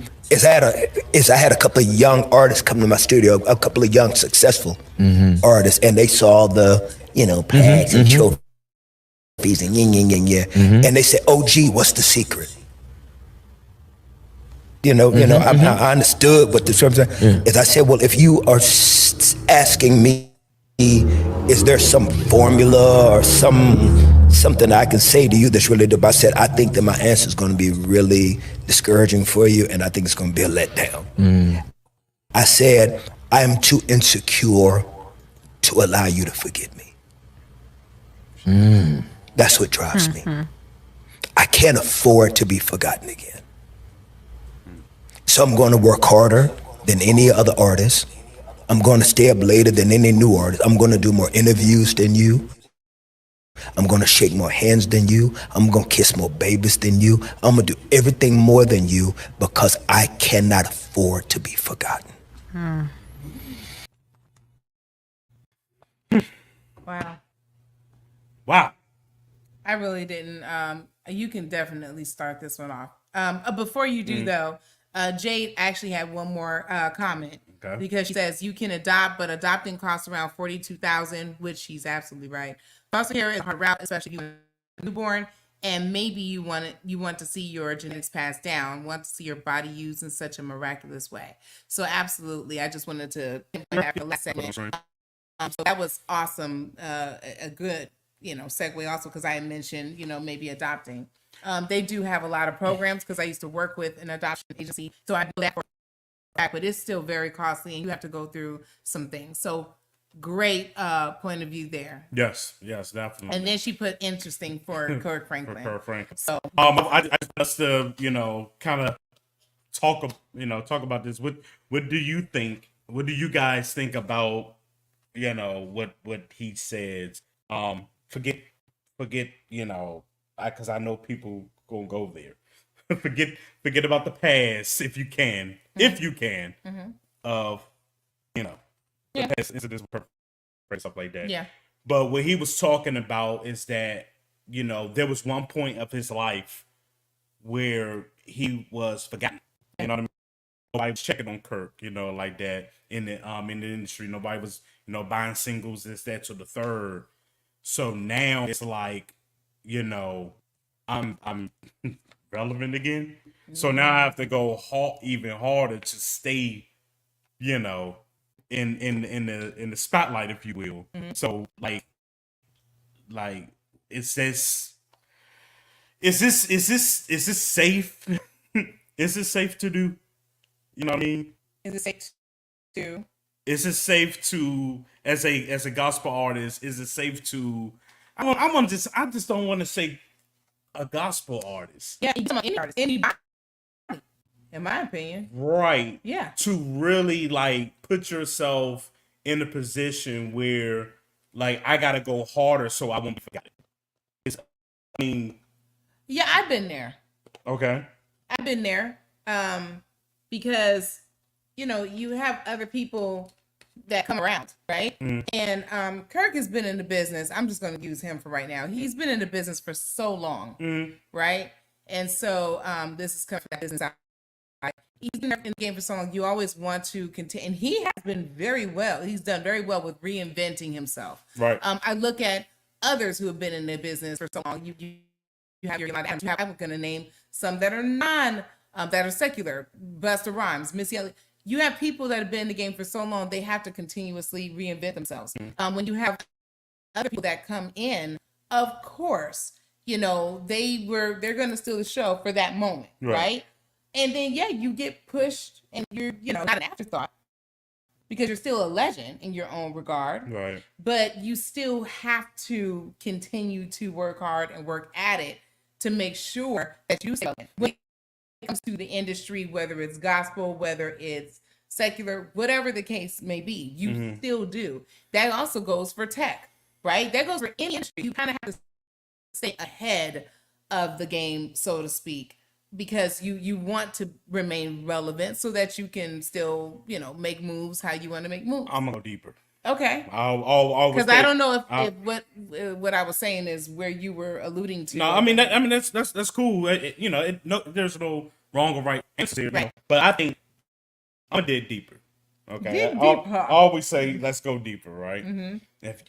had a couple of young artists come to my studio, a couple of young successful artists, and they saw the pads and trophies and and they said, "OG, what's the secret?" I understood what the terms are. Is I said, well, if you are asking me, is there some formula or something I can say to you that's really dope? I said, I think that my answer is going to be really discouraging for you, and I think it's going to be a letdown. I said, I am too insecure to allow you to forget me. That's what drives me. I can't afford to be forgotten again. So I'm going to work harder than any other artist. I'm going to stay up later than any new artist. I'm going to do more interviews than you. I'm going to shake more hands than you. I'm going to kiss more babies than you. I'm going to do everything more than you because I cannot afford to be forgotten. Wow. Wow. I really didn't. You can definitely start this one off. Before you do, though, Jade actually had one more comment. Okay. Because she says you can adopt, but adopting costs around $42,000, which she's absolutely right. Foster care is a hard route, especially if you're a newborn, and maybe you want to see your genetics passed down, want to see your body used in such a miraculous way. So absolutely, I just wanted to that for the last segment. So that was awesome. A good segue also because I had mentioned maybe adopting. They do have a lot of programs because I used to work with an adoption agency, so I know that for a fact, but it's still very costly and you have to go through some things. So great point of view there. Yes, definitely. And then she put interesting for Kirk Franklin. For Kirk Franklin. So I just to kind of talk about this. What do you think? What do you guys think about what he says? Forget because I know people gonna go there. forget about the past if you can, of the past incidents with stuff like that. Yeah. But what he was talking about is that there was one point of his life where he was forgotten. You know what I mean? Nobody was checking on Kirk, like that in the industry. Nobody was buying singles, this, that, to the third. So now it's like, I'm relevant again. So now I have to go even harder to stay, in the spotlight, if you will. So like it says, is this safe? Is it safe to do? You know what I mean? Is it safe to? Is it safe to, as a gospel artist? Is it safe to? I just don't want to say a gospel artist. Yeah, you talking about any artist, anybody. In my opinion. Right. Yeah. To really put yourself in a position where I gotta go harder so I won't be forgotten. Yeah, I've been there. Okay. I've been there. Because you have other people that come around, right? And Kirk has been in the business. I'm just going to use him for right now. He's been in the business for so long, right? And so this is coming from that business side. He's been in the game for so long. You always want to continue, and he has been very well. He's done very well with reinventing himself. Right. I look at others who have been in the business for so long. You have your line. I'm going to name some that are that are secular. Busta Rhymes, Missy Elliott. You have people that have been in the game for so long, they have to continuously reinvent themselves. When you have other people that come in, of course, they're going to steal the show for that moment, right? And then, you get pushed and you're, not an afterthought because you're still a legend in your own regard. Right. But you still have to continue to work hard and work at it to make sure that you stay relevant. When it comes to the industry, whether it's gospel, whether it's secular, whatever the case may be, you still do. That also goes for tech, right? That goes for any industry. You kind of have to stay ahead of the game, so to speak, because you want to remain relevant so that you can still, make moves how you want to make moves. I'm gonna go deeper. Okay. Because I don't know if what I was saying is where you were alluding to. No, that's cool. There's no wrong or right answer, right. But I think I'm gonna dig deeper. Okay, I always say let's go deeper, right?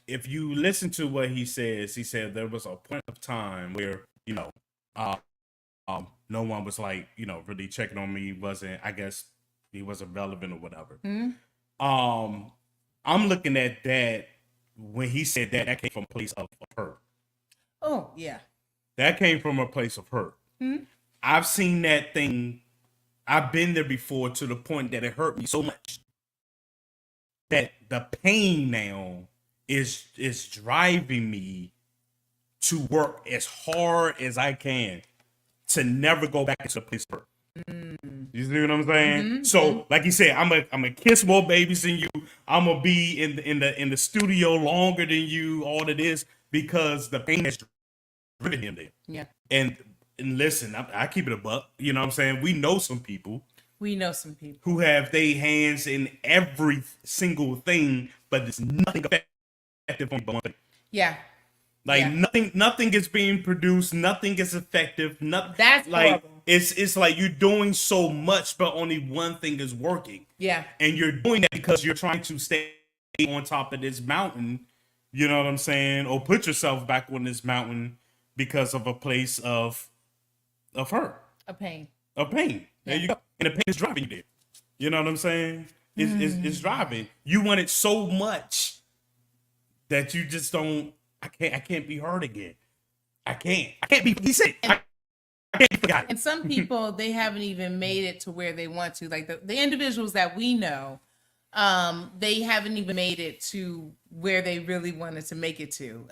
If you listen to what he says, he said there was a point of time where no one was really checking on me. I guess he wasn't relevant or whatever. I'm looking at that when he said that came from a place of hurt. Oh, yeah. That came from a place of hurt. I've seen that thing. I've been there before to the point that it hurt me so much that the pain now is driving me to work as hard as I can to never go back to the place of hurt. You see what I'm saying? So, like you said, I'm gonna kiss more babies than you. I'm gonna be in the studio longer than you. All of this because the pain has driven him there. Yeah. And listen, I keep it a buck. You know what I'm saying? We know some people We know some people who have their hands in every single thing, but it's nothing effective on but one thing. Yeah. Like nothing is being produced, nothing is effective. Nothing. That's like horrible. it's like you're doing so much, but only one thing is working. Yeah. And you're doing that because you're trying to stay on top of this mountain. You know what I'm saying? Or put yourself back on this mountain because of a place of hurt. A pain. Of pain. There you go. And the pain is driving you there. You know what I'm saying? It's driving. You want it so much that you just don't. I can't be hurt again. I can't be sick. I can't be forgotten. And some people, they haven't even made it to where they want to. Like the individuals that we know, they haven't even made it to where they really wanted to make it to.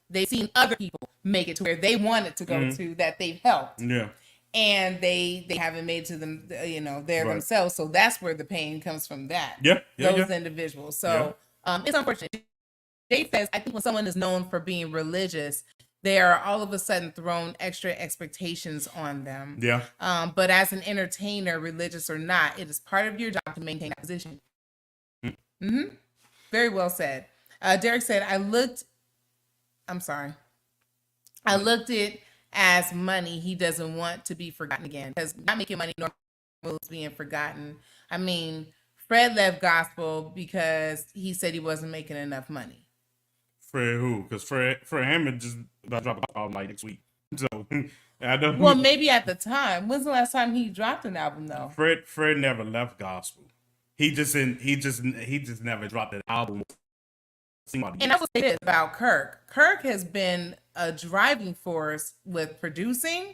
They've seen other people make it to where they wanted to go to that they've helped. Yeah. And they haven't made it to them, there themselves. So that's where the pain comes from that. Those individuals. So it's unfortunate. Jay says, I think when someone is known for being religious, they are all of a sudden thrown extra expectations on them. Yeah. But as an entertainer, religious or not, it is part of your job to maintain that position. Mm-hmm. Very well said. Derek said, I looked it as money. He doesn't want to be forgotten again, because not making money normally is being forgotten. I mean, Fred left gospel because he said he wasn't making enough money. Fred who? Because Fred Hammond just about to drop an album like next week. So I don't. Well, maybe at the time. When's the last time he dropped an album though? Fred never left gospel. He just never dropped an album. And I will say this about Kirk. Kirk has been a driving force with producing.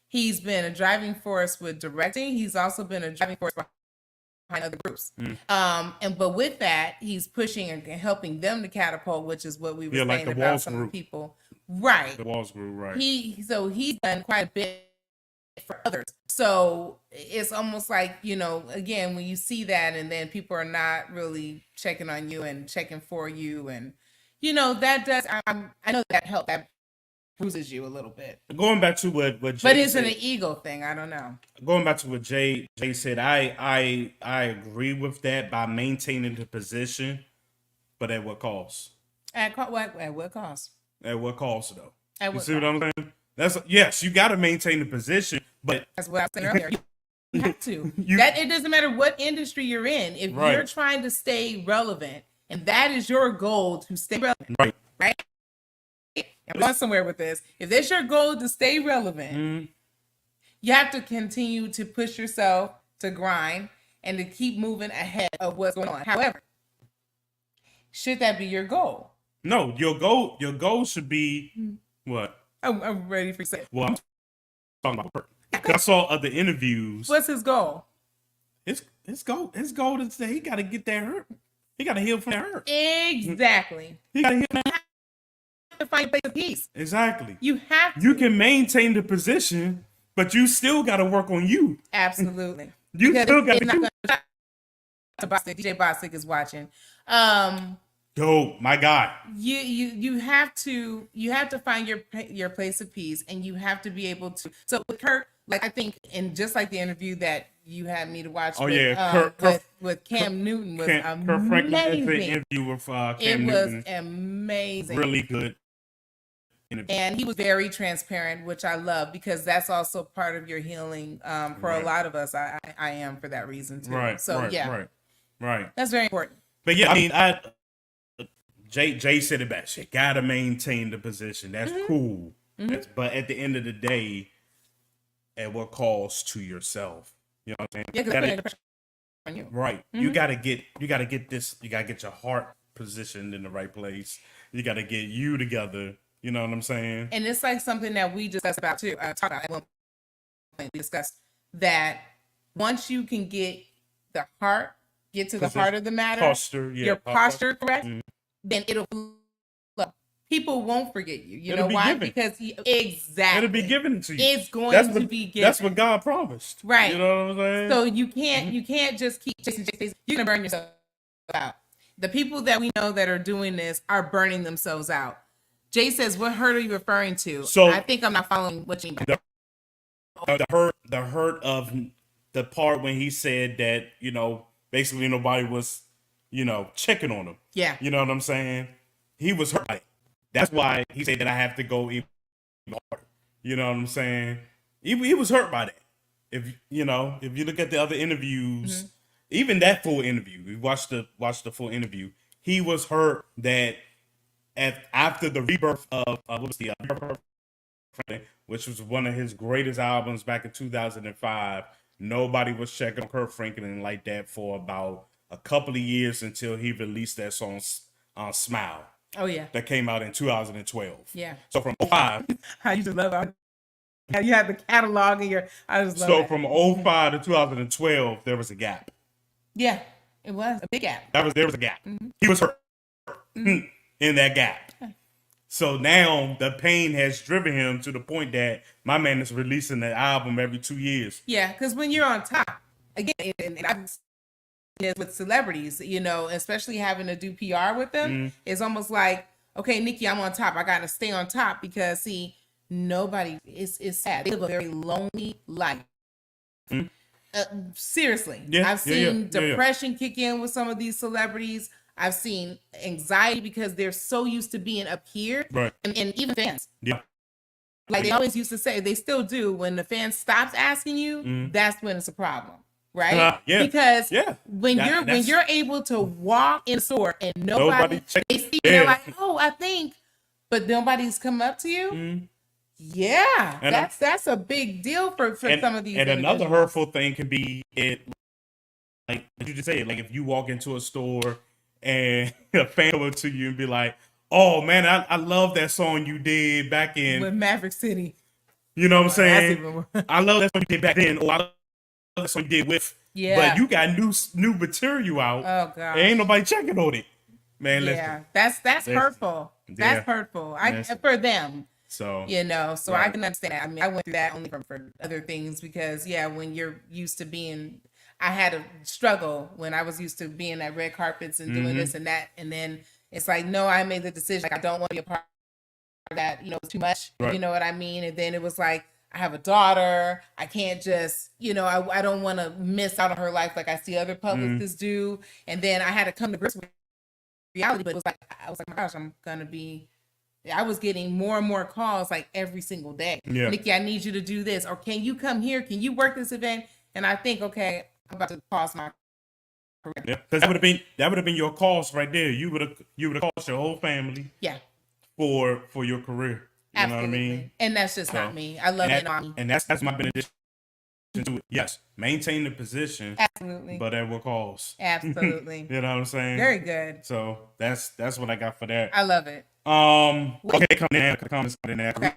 He's been a driving force with directing. He's also been a driving force behind other groups. But with that, he's pushing and helping them to catapult, which is what we were saying like about some of the people. Right. The Walls Group, right. He's done quite a bit for others. So it's almost like, again, when you see that and then people are not really checking on you and checking for you, and that does, I know that helps, that bruises you a little bit. Going back to what Jay but it's said, an ego thing. I don't know. Going back to what Jay said, I agree with that, by maintaining the position, but at what cost? At what cost? At what cost, though? At you what see what I'm saying? Yes, you got to maintain the position, but that's what I was saying earlier. You have to. It doesn't matter what industry you're in. If you're trying to stay relevant, and that is your goal, to stay relevant, right? I'm going somewhere with this. If that's your goal, to stay relevant, you have to continue to push yourself, to grind, and to keep moving ahead of what's going on. However, should that be your goal? No, your goal should be what? I'm ready for you. Well, I'm talking about Kirk. I saw other interviews. What's his goal? His goal is that he got to get that hurt. He got to heal from that hurt. Exactly. He got to heal from that hurt. To find a place of peace. Exactly. You have to. You can maintain the position, but you still got to work on you. Absolutely. You because still got to. DJ Bostic is watching. Yo, my God. You have to find your place of peace, and you have to be able to. So with Kirk, like I think, and just like the interview that you had me to watch, with Cam Newton was amazing. Interview with Cam Newton. Was amazing. Really good. And he was very transparent, which I love, because that's also part of your healing. For a lot of us, I am for that reason too. Right. So right. That's very important. But yeah, I mean, Jay said it best. You gotta maintain the position. That's cool. But at the end of the day, at what cost to yourself? You know what I'm saying? Yeah, because putting pressure on you. Right. You gotta get your heart positioned in the right place. You gotta get you together. You know what I'm saying? And it's like something that we discussed about too. Talked about at one point. We discussed that once you can get the heart of the matter, your posture correct, then it'll flow. People won't forget you. You know why? Because exactly, it'll be given to you. It's going to be given. That's what God promised. Right. You know what I'm saying? So you can't just keep chasing. You're gonna burn yourself out. The people that we know that are doing this are burning themselves out. Jay says, "What hurt are you referring to?" So I think I'm not following what you mean. The hurt the part when he said that, basically nobody was, checking on him. Yeah. You know what I'm saying? He was hurt by it. That's why he said that I have to go even harder. You know what I'm saying? He was hurt by that. If you look at the other interviews, even that full interview, we watched the full interview. He was hurt that after the rebirth of what was the Rebirth, which was one of his greatest albums back in 2005. Nobody was checking on Kirk Franklin like that for about a couple of years until he released that song "Smile." Oh yeah, that came out in 2012. Yeah. So from 05, I used to love how you had the catalog in your. I just love that. From 05 to 2012, there was a gap. Yeah, it was a big gap. There was a gap. He was hurt in that gap. So now the pain has driven him to the point that my man is releasing an album every 2 years. Yeah, because when you're on top, again, and I've seen this with celebrities, especially having to do PR with them, it's almost like, okay, Nikki, I'm on top. I got to stay on top because, see, nobody is sad. They live a very lonely life. Seriously. Yeah, I've seen depression kick in with some of these celebrities. I've seen anxiety because they're so used to being up here. Right. And even fans. Yeah. Like they always used to say, they still do. When the fan stops asking you, that's when it's a problem. Right? Yeah. Because when you're able to walk in the store and nobody they see you, they're like, oh, I think, but nobody's come up to you. Yeah, and that's a big deal for some of these. And another hurtful thing can be like you just said, like if you walk into a store and a fan come up to you and be like, "Oh man, I love that song you did back in with Maverick City." You know what I'm saying? I love that song you did back then, or I love that song you did with. Yeah. But you got new material out. Oh god. Ain't nobody checking on it, man. Yeah, that's hurtful. That's hurtful. For them. So I can understand that. I mean, I went through that only for other things because when you're used to being, I had a struggle when I was used to being at red carpets and doing this and that, and then it's like, no, I made the decision like I don't want to be a part of that. It's too much. Right. You know what I mean? And then it was like, I have a daughter. I can't just, I don't want to miss out on her life like I see other publicists do. And then I had to come to grips with reality. But I was like, my gosh, I was getting more and more calls like every single day. Yeah. Nikki, I need you to do this. Or can you come here? Can you work this event? And I think, okay, I'm about to pause my career. Yeah, because that would have been your cost right there. You would have cost your whole family. Yeah. For your career. You Absolutely. know what I mean? And that's just not me. I love it. And that's my benediction to it. Yes. Maintain the position. Absolutely. But at what cost? Absolutely. You know what I'm saying? Very good. So that's what I got for that. I love it. Okay, come in. Comments coming in. Okay.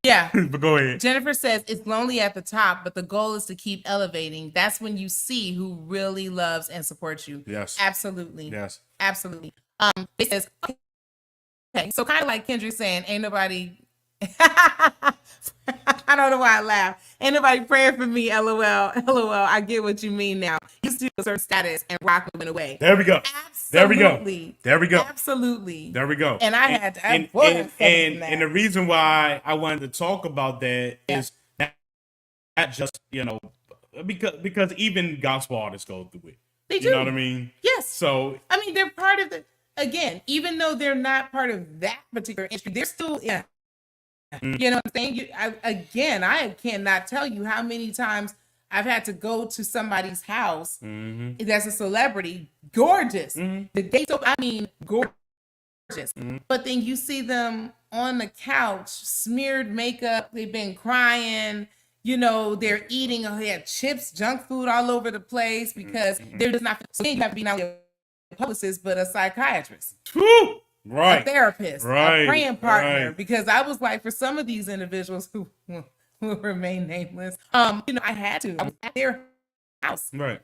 Yeah. But go ahead. Jennifer says it's lonely at the top, but the goal is to keep elevating. That's when you see who really loves and supports you. Yes. Absolutely. Yes. Absolutely. It says, okay, so kind of like Kendrick saying, ain't nobody I don't know why I laugh. Ain't nobody praying for me, LOL. LOL. I get what you mean now. Used to a certain status and rock went away. There we go. Absolutely. There we go. Absolutely. There we go. And I had to. And the reason why I wanted to talk about that is not just, because even gospel artists go through it. They do. You know what I mean? Yes. So I mean, they're part of again, even though they're not part of that particular industry, they're still You know what I'm saying? I cannot tell you how many times I've had to go to somebody's house that's a celebrity, gorgeous. The gates open, gorgeous. But then you see them on the couch, smeared makeup, they've been crying, they're eating, they have chips, junk food all over the place because they're just not, so then you have to be not only a publicist, but a psychiatrist. Right. A therapist, right. A praying partner, right. Because I was like, for some of these individuals who remain nameless, I had to. I was at their house. Right.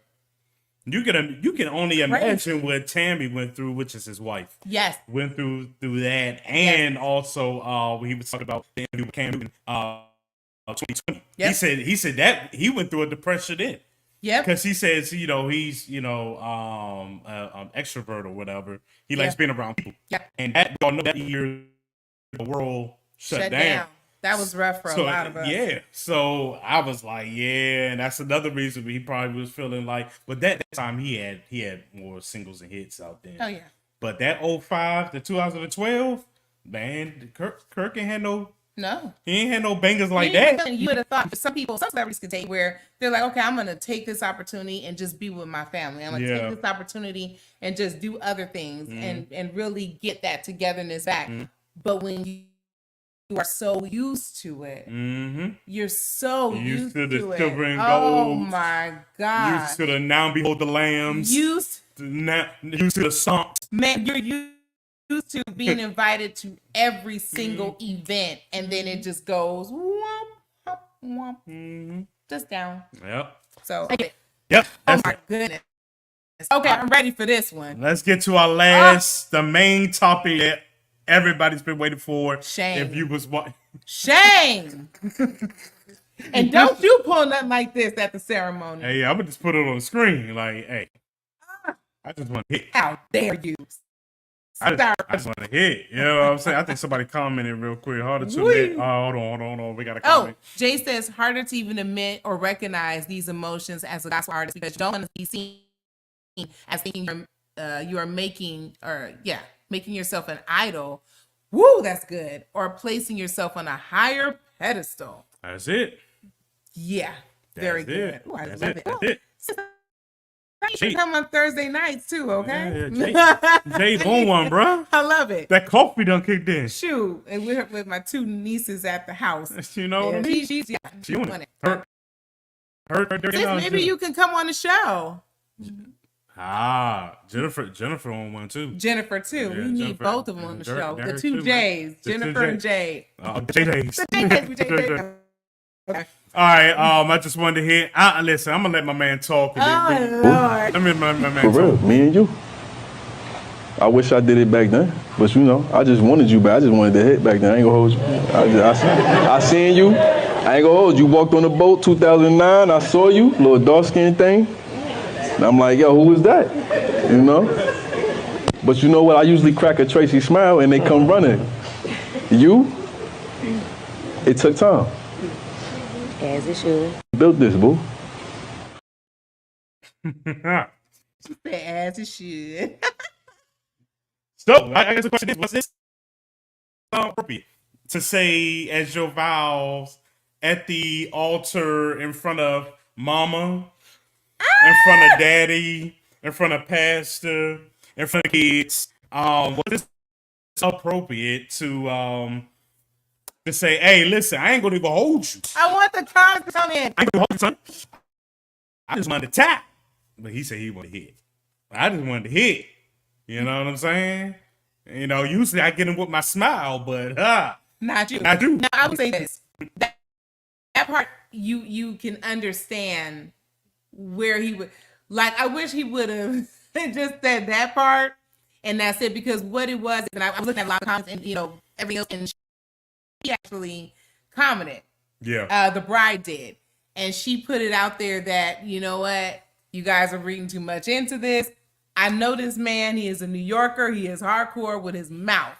You can only imagine what Tammy went through, which is his wife. Yes. Went through that, and also when he was talking about the interview with Cam Newton, 2020. Yep. He said that he went through a depression then. Yeah, because he says he's extrovert or whatever. He likes being around people. Yeah, and that y'all know that year the world shut down. That was rough for a lot of us. Yeah. So I was like, yeah, and that's another reason he probably was feeling like, but that time he had more singles and hits out there. Oh yeah. But that 05 to 2012, man, Kirk ain't had no. He ain't had no bangers like that. You would have thought some celebrities could take where they're like, okay, I'm going to take this opportunity and just be with my family. I'm going to take this opportunity and just do other things and really get that togetherness back. But when you are so used to it, you're so used to the silver and gold. Oh my God. Used to the now behold the lambs. Used to the songs. Man, you're used to being invited to every single event, and then it just goes womp, womp, just down. Yep. So, yep. Oh my goodness. Okay, I'm ready for this one. Let's get to our last, the main topic that everybody's been waiting for. Shame. If you was what? Shame. And don't you pull nothing like this at the ceremony. Hey, I'm gonna just put it on the screen. Like, hey, I just want to hit. How dare you? I just want to hit. You know what I'm saying? I think somebody commented real quick. Harder to admit. Oh, hold on. We got to comment. Jay says harder to even admit or recognize these emotions as a gospel artist because you don't want to be seen as thinking you are making yourself an idol. Woo, that's good. Or placing yourself on a higher pedestal. That's it. Yeah, very good. Ooh, I love it. That's it. You come on Thursday nights too, okay? Jay's on one, bro. I love it. That coffee done kicked in. Shoot, and we're with my two nieces at the house. You know, and she's on it. Maybe you can come on the show. Jennifer on one too. Jennifer too. Yeah, we need both of them on the show. The two J's, Jennifer and Jay. Jay's. Okay. All right, I just wanted to hear. Listen, I'm gonna let my man talk. Lord. Let me my man For real, talk. me and you. I wish I did it back then, but you know, I just wanted you back. I just wanted to hit back then. I ain't gonna hold you. I seen you. I ain't gonna hold you. You walked on the boat 2009. I saw you, little dark skin thing. And I'm like, yo, who was that? You know? But you know what? I usually crack a Tracy smile and they come running. You? It took time. As it should. Built this, boo. She said, as it should. So, I guess the question is, was this appropriate to say as your vows at the altar in front of mama, in front of daddy, in front of pastor, in front of kids? Was this appropriate to say, hey, listen, I ain't gonna even hold you. I want the comments to come in. I ain't gonna hold you, son. I just wanted to tap. But he said he wanted to hit. I just wanted to hit. You know what I'm saying? You know, usually I get him with my smile, but not you. Not you. Now I would say this. That part you can understand where he would I wish he would have just said that part and that's it, because what it was, and I was looking at a lot of comments and everything else, and she actually commented. Yeah. The bride did. And she put it out there that, you know what, you guys are reading too much into this. I know this man, he is a New Yorker, he is hardcore with his mouth.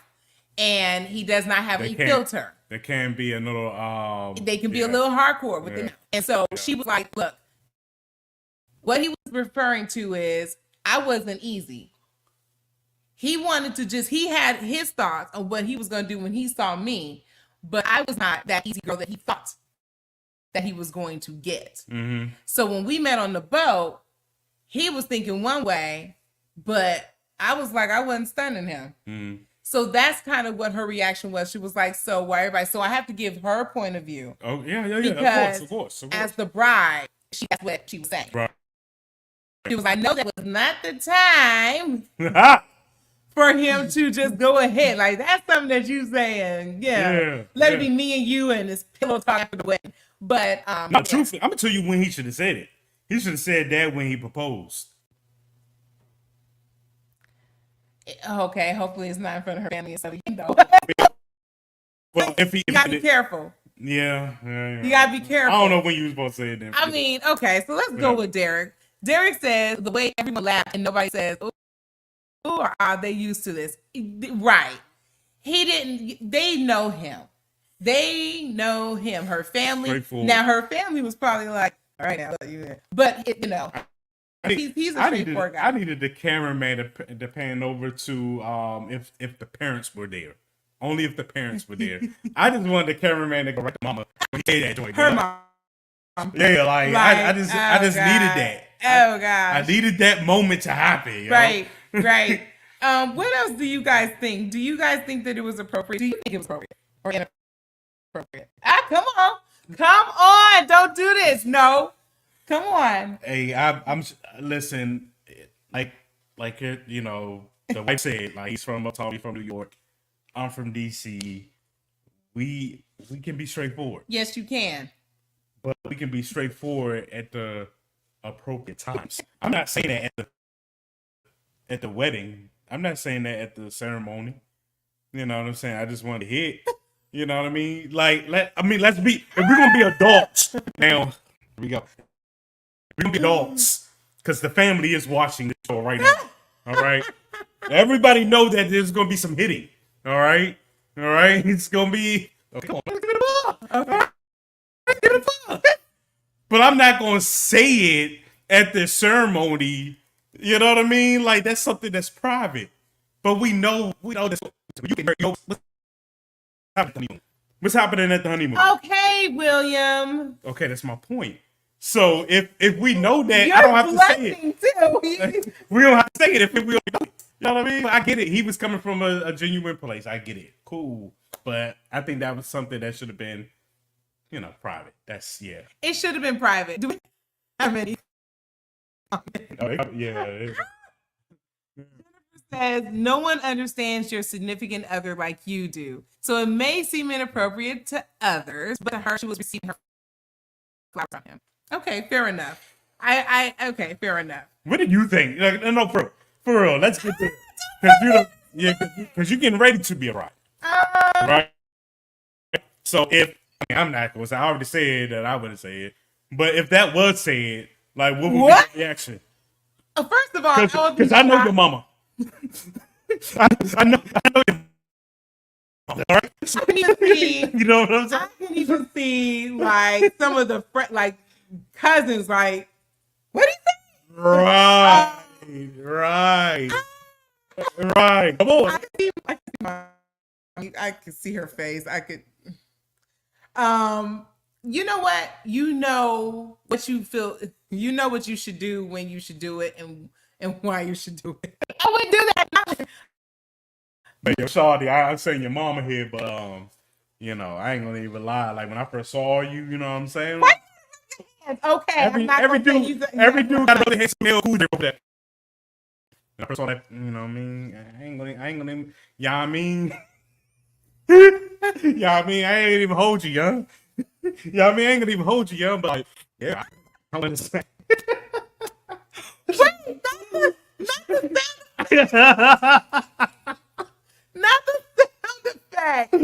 And he does not have a filter. There can be a little they can be a little hardcore with them. And so she was like, look, what he was referring to is I wasn't easy. He wanted to he had his thoughts on what he was going to do when he saw me, but I was not that easy girl that he thought that he was going to get. Mm-hmm. So when we met on the boat, he was thinking one way, but I was like, I wasn't stunning him. Mm-hmm. So that's kind of what her reaction was. She was like, so why everybody? So I have to give her point of view. Oh, yeah. Because of course. as the bride, that's what she was saying. Right. She was like, no, that was not the time for him to just go ahead. Like, that's something that you saying. Yeah. Let it be me and you and this pillow talk after the wedding. But truthfully, I'm gonna tell you when he should have said it. He should have said that when he proposed. Okay, hopefully it's not in front of her family and stuff. Well, you gotta be careful. Yeah. You gotta be careful. I don't know when you was supposed to say it then. I mean, okay, so let's go with Derek. Derek says the way everyone laughed and nobody says, "Ooh, or are they used to this?" Right? He didn't. They know him. They know him. Her family. Straightforward. Now her family was probably like, all right, now, but you know, he's a straightforward guy. I needed the cameraman to pan over to if the parents were there. Only if the parents were there. I just wanted the cameraman to go right to mama when he ate that joint. Her mom. Yeah, like I just needed that. Oh gosh. I needed that moment to happen. Yo. Right. What else do you guys think? Do you guys think that it was appropriate? Do you think it was appropriate or inappropriate? Come on! Don't do this. No, come on. Hey, I'm listen. Like you know, the wife said, like he's from New York. I'm from DC. We can be straightforward. Yes, you can. But we can be straightforward at the appropriate times. I'm not saying that at the wedding. I'm not saying that at the ceremony. You know what I'm saying? I just want to hit. You know what I mean? Like, let's be. If we're gonna be adults now, here we go. We're gonna be adults because the family is watching the show right now. All right. Everybody know that there's gonna be some hitting. All right. It's gonna be. Okay, come on. Let's get the ball. But I'm not gonna say it at the ceremony. You know what I mean? Like that's something that's private. But we know this. You can hear what's happening at the honeymoon? Okay, William. Okay, that's my point. So if we know that, You're I don't have to say it. Too. We don't have to say it if we don't know it. You know what I mean? I get it. He was coming from a genuine place. I get it. Cool. But I think that was something that should have been, private. That's, yeah. It should have been private. Do we have any? Yeah. Says no one understands your significant other like you do. So it may seem inappropriate to others, but to her, she was receiving her flowers from him. Okay, fair enough. Okay, fair enough. What do you think? Like, no, for real, let's get there. Because you're getting ready to be a bride. Right? So I'm not going to say, I already said that I wouldn't say it. But if that was said, like, what would be the reaction? First of all, because I know your mama. I know your mama. All right? I can even see, you know what I'm saying? I can even see, like, some of the cousins, like, what do you think? Right. Come on. I could see her face. I could. You know what? You know what you feel. You know what you should do when you should do it, and why you should do it. I wouldn't do that. But yo, Shawty, I'm saying your mama here, but I ain't gonna even lie. Like when I first saw you, you know what I'm saying? What? Okay. Every dude got to hit some cool over that. When I first saw that, you know what I mean? I ain't gonna. Yeah, I mean. Yeah, I mean, I ain't even hold you, young. Yeah, I mean, I ain't gonna even hold you, young, but like, yeah, I understand. Wait, not the sound effect. I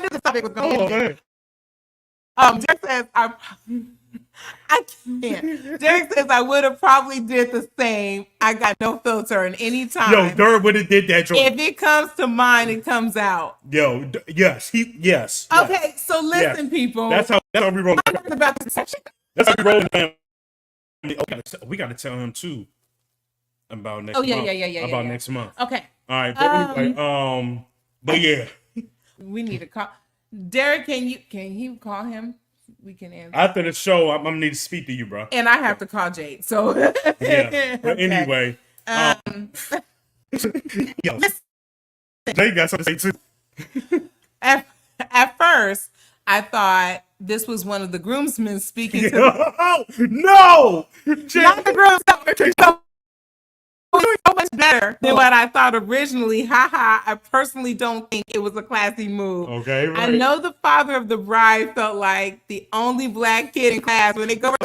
knew the topic was going to end. Derek says, I can't. Derek says, I would have probably did the same. I got no filter in any time. Yo, Derek would have did that. If it comes to mind, it comes out. Yo, yes. Okay, so listen, people. That's how we roll. About this section. That's how we roll. We got to tell him too about next month. Yeah. Next month. Okay. All right. But anyway, but yeah. We need to call. Derek, can you call him? We can answer. After the show, I'm gonna need to speak to you, bro. And I have to call Jade. So yeah. But anyway, yo, Jade got something to say too. At first, I thought this was one of the groomsmen speaking to no, not the groomsmen. So much better than what I thought originally. I personally don't think it was a classy move. Okay, right. I know the father of the bride felt like the only black kid in class when they go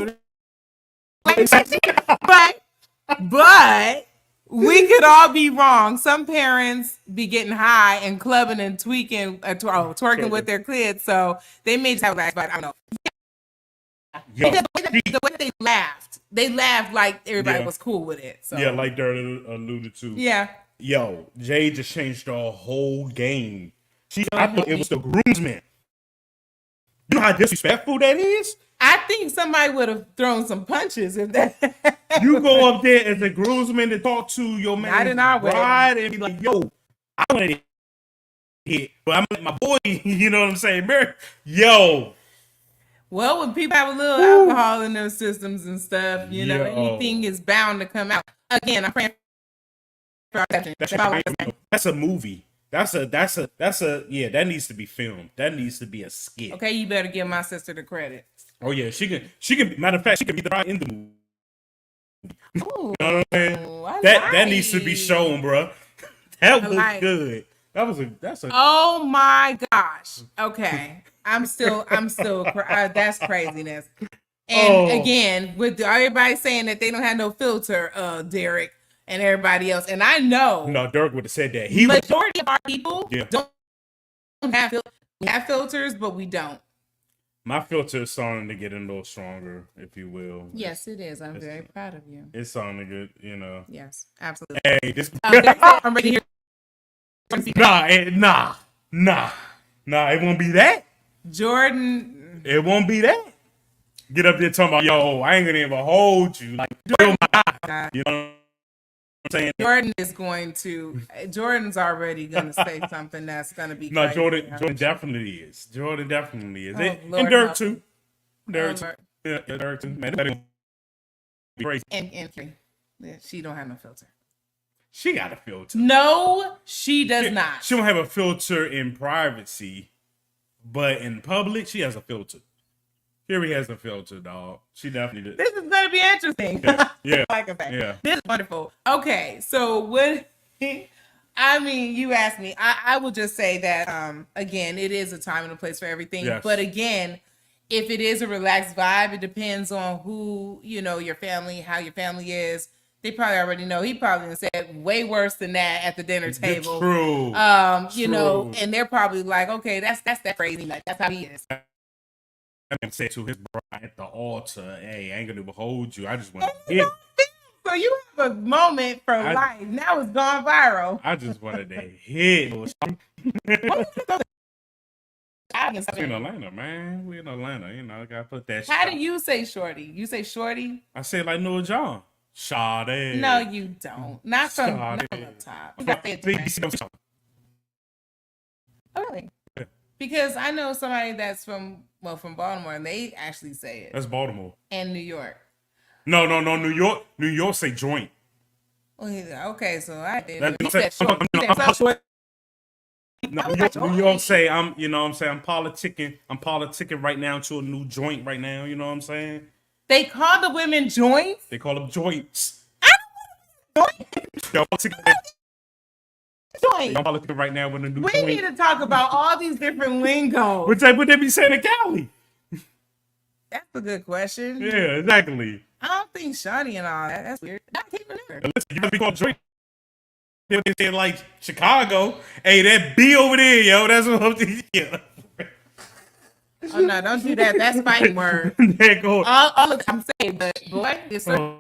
but we could all be wrong. Some parents be getting high and clubbing and tweaking, twerking with their kids, so they may just have that, but I don't know. The way they laughed like everybody was cool with it. So. Yeah, like Dirt alluded to. Yeah. Yo, Jay just changed the whole game. I thought it was the groomsman. You know how disrespectful that is? I think somebody would have thrown some punches if that. You go up there as a groomsman to talk to your man, Not in our bride, and be like, "Yo, I want to hit, but I'm my boy." You know what I'm saying, Mary? Yo. Well, when people have a little alcohol in their systems and stuff, you know, Yo. anything is bound to come out. Again, I'm praying for our exception. That's a movie. That's a yeah, that needs to be filmed. That needs to be a skit. Okay, you better give my sister the credit. Oh yeah, she can matter of fact, she can be the bride in the movie. Ooh, you know what I'm saying? I That needs to be shown, bro. That was like good. That's a Oh my gosh. Okay. I'm still that's craziness. And again, with everybody saying that they don't have no filter, Derek and everybody else, and I know no, Dirk would have said that. Majority of our people Yeah. don't have we have filters, but we don't. My filter is starting to get a little stronger, if you will. Yes, it is. I'm very proud of you. It's starting to get, you know. Yes, absolutely. Hey, this. I'm ready here. Nah. It won't be that. Jordan. It won't be that. Get up there talking about, yo, I ain't gonna even hold you. Like, oh my God. You know what I'm saying? Jordan's already gonna say something that's gonna be No, crazy. Jordan definitely is. Jordan definitely is. Oh, And Lord Dirk help. too. Dirk Lord. too. Yeah, Dirk too. Man, that gonna be crazy. And she don't have no filter. She got a filter. No, she does not. She don't have a filter in privacy, but in public, she has a filter. Carrie has a filter, dog. She definitely did. This is gonna be interesting. Yeah. Like a fact. Yeah. This is wonderful. Okay, so what? I mean, you asked me. I will just say that again, it is a time and a place for everything. Yes. But again, if it is a relaxed vibe, it depends on who, you know, your family, how your family is. They probably already know. He probably said way worse than that at the dinner table. True. You know, and they're probably like, okay, that's that crazy. Like, that's how he is. And say to his bride at the altar, "Hey, I ain't gonna hold you. I just want to hit." So you have a moment for life. Now it's gone viral. I just wanted to hit. We in Atlanta, man. We in Atlanta. You know, I gotta put that. How do you say shorty? You say shorty? I say like Noah John. Sade. No, you don't. Not from the top. You gotta say it different. Oh, really? Yeah. Because I know somebody that's from Baltimore, and they actually say it. That's Baltimore. And New York. No. New York. New York say joint. Okay, so I did. New York say I'm. You know what I'm saying? I'm politicking. I'm politicking right now to a new joint right now. You know what I'm saying? They call the women joints? They call them joints. Joint. I'm politicking right now with a new joint. We need to talk about all these different lingos. What they be saying in Cali? That's a good question. Yeah, exactly. I don't think Shawty and all that. That's weird. I can't remember. Listen, you gotta be called joint. They say like Chicago. Hey, that B over there, yo. That's what I'm thinking. Yeah. Oh no, don't do that. That's fighting word. There go. All of I'm saying, but boy, it's certain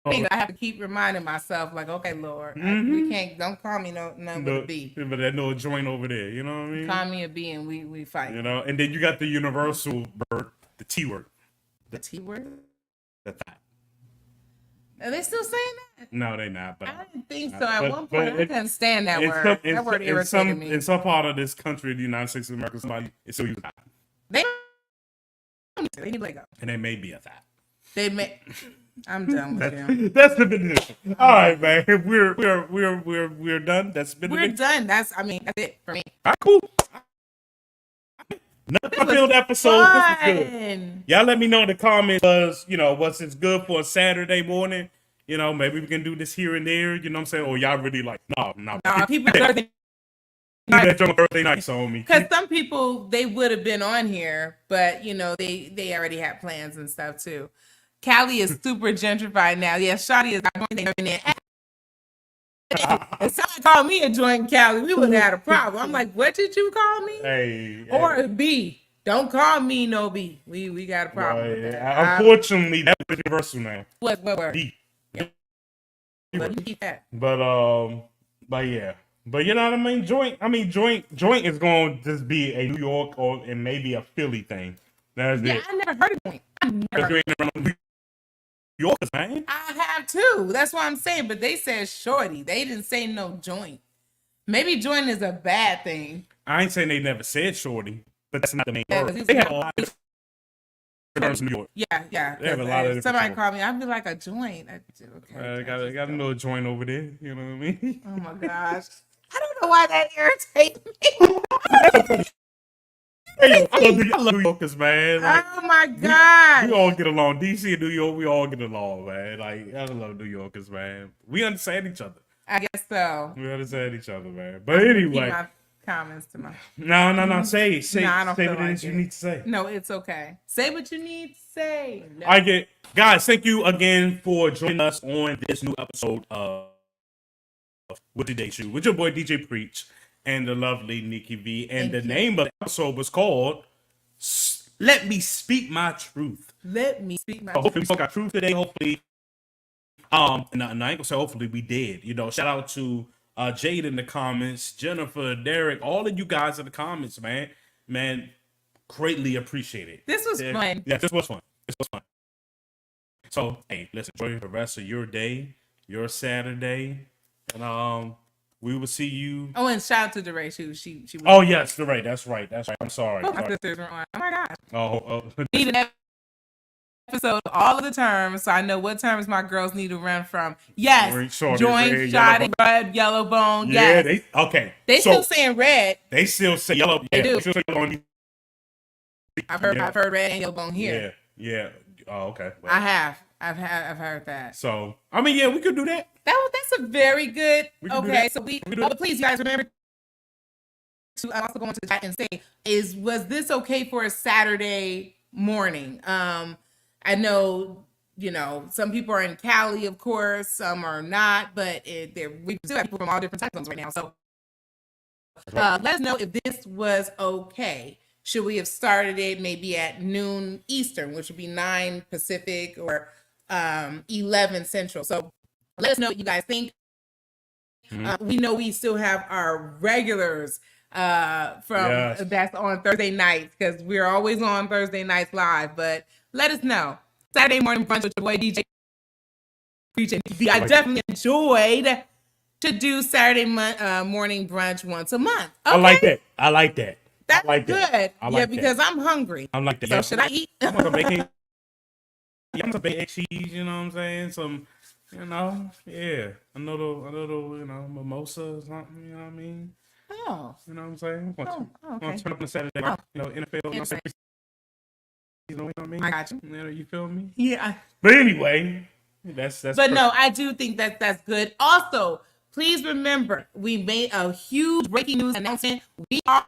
things I have to keep reminding myself, like, okay, Lord, we can't. Don't call me none with a B. But that no joint over there. You know what I mean? Call me a B, and we fight. You know, and then you got the universal word, the T word. The T word. The thought. Are they still saying that? No, they not. But I didn't think so. At one point, I couldn't stand that word. That word irritated me. In some part of this country, the United States of America, somebody is still using that. They need to let go. And they may be a thought. They may. I'm done with them. That's the definition. All right, man. We're done. That's been. We're done. That's it for me. All right, cool. Another field episode. This was good. Y'all let me know in the comments, what's it's good for a Saturday morning. You know, maybe we can do this here and there. You know what I'm saying? Or y'all really like, no. People Thursday nights on me. Because some people, they would have been on here, but they already had plans and stuff too. Cali is super gentrified now. Yeah, Shawty is not going in there. If someone called me a joint in Cali, we would have had a problem. I'm like, what did you call me? Hey. Or a B. Don't call me no B. We got a problem with that. Unfortunately, that was universal now. What word? B. Yeah. But you keep that. But yeah. But you know what I mean? Joint is going to just be a New York and maybe a Philly thing. That's it. I never heard of joint. You ain't around New Yorkers, man. I have too. That's what I'm saying. But they said shorty. They didn't say no joint. Maybe joint is a bad thing. I ain't saying they never said shorty, but that's not the main word. They have a lot of terms in New York. Yeah. They have a lot of somebody called me. I'd be like a joint. Okay. Got a little joint over there. You know what I mean? Oh my gosh. I don't know why that irritates me. Hey, I love New Yorkers, man. Like, oh my god. We all get along. DC and New York, we all get along, man. Like, I love New Yorkers, man. We understand each other. I guess so. We understand each other, man. But anyway. Keep my comments to my. No. Say what it it is you need to say. No, it's okay. Say what you need to say. No. Guys, thank you again for joining us on this new episode of With the Day Shoe with your boy DJ Preach and the lovely Nikki V. And the name of the episode was called Let Me Speak My Truth. Let me speak my truth. Hopefully we spoke our truth today. Hopefully, and I ain't gonna say hopefully we did. You know, shout out to Jade in the comments, Jennifer, Derek, all of you guys in the comments, man. Man, greatly appreciate it. This was fun. Yeah, this was fun. So, hey, let's enjoy the rest of your day, your Saturday, and we will see you. Oh, and shout out to DeRay. She was oh yes, DeRay. That's right. I'm sorry. My sisters were on. Oh my gosh. Oh. Need an episode of all of the terms, so I know what terms my girls need to run from. Yes, joint, shotty, red, yellow bone. Yeah, yes. They still saying red. They still say yellow. They do. They still say yellow. I've heard red and yellow bone here. Yeah. Oh, okay. Well, I've heard that. So I mean, yeah, we could do that. That's a very good. Okay, so but please, you guys, remember to also go into the chat and say, was this okay for a Saturday morning? I know, some people are in Cali, of course, some are not, but we still have people from all different time zones right now. So let us know if this was okay. Should we have started it maybe at noon Eastern, which would be 9 Pacific or 11 Central? So let us know what you guys think. We know we still have our regulars that's on Thursday nights because we're always on Thursday nights live. But let us know. Saturday morning brunch with your boy DJ. I definitely enjoyed to do Saturday morning brunch once a month. Okay? I like that. That's like good. That. Because I'm hungry. I like that. So should I eat? I'm some bacon. I'm some baked cheese. You know what I'm saying? Some, a little, mimosa or something. You know what I mean? Oh. You know what I'm saying? Okay. I'm gonna turn up on Saturday. NFL. You know what I mean? I got you. You feel me? Yeah. But anyway, that's. But no, I do think that's good. Also, please remember, we made a huge breaking news announcement. We are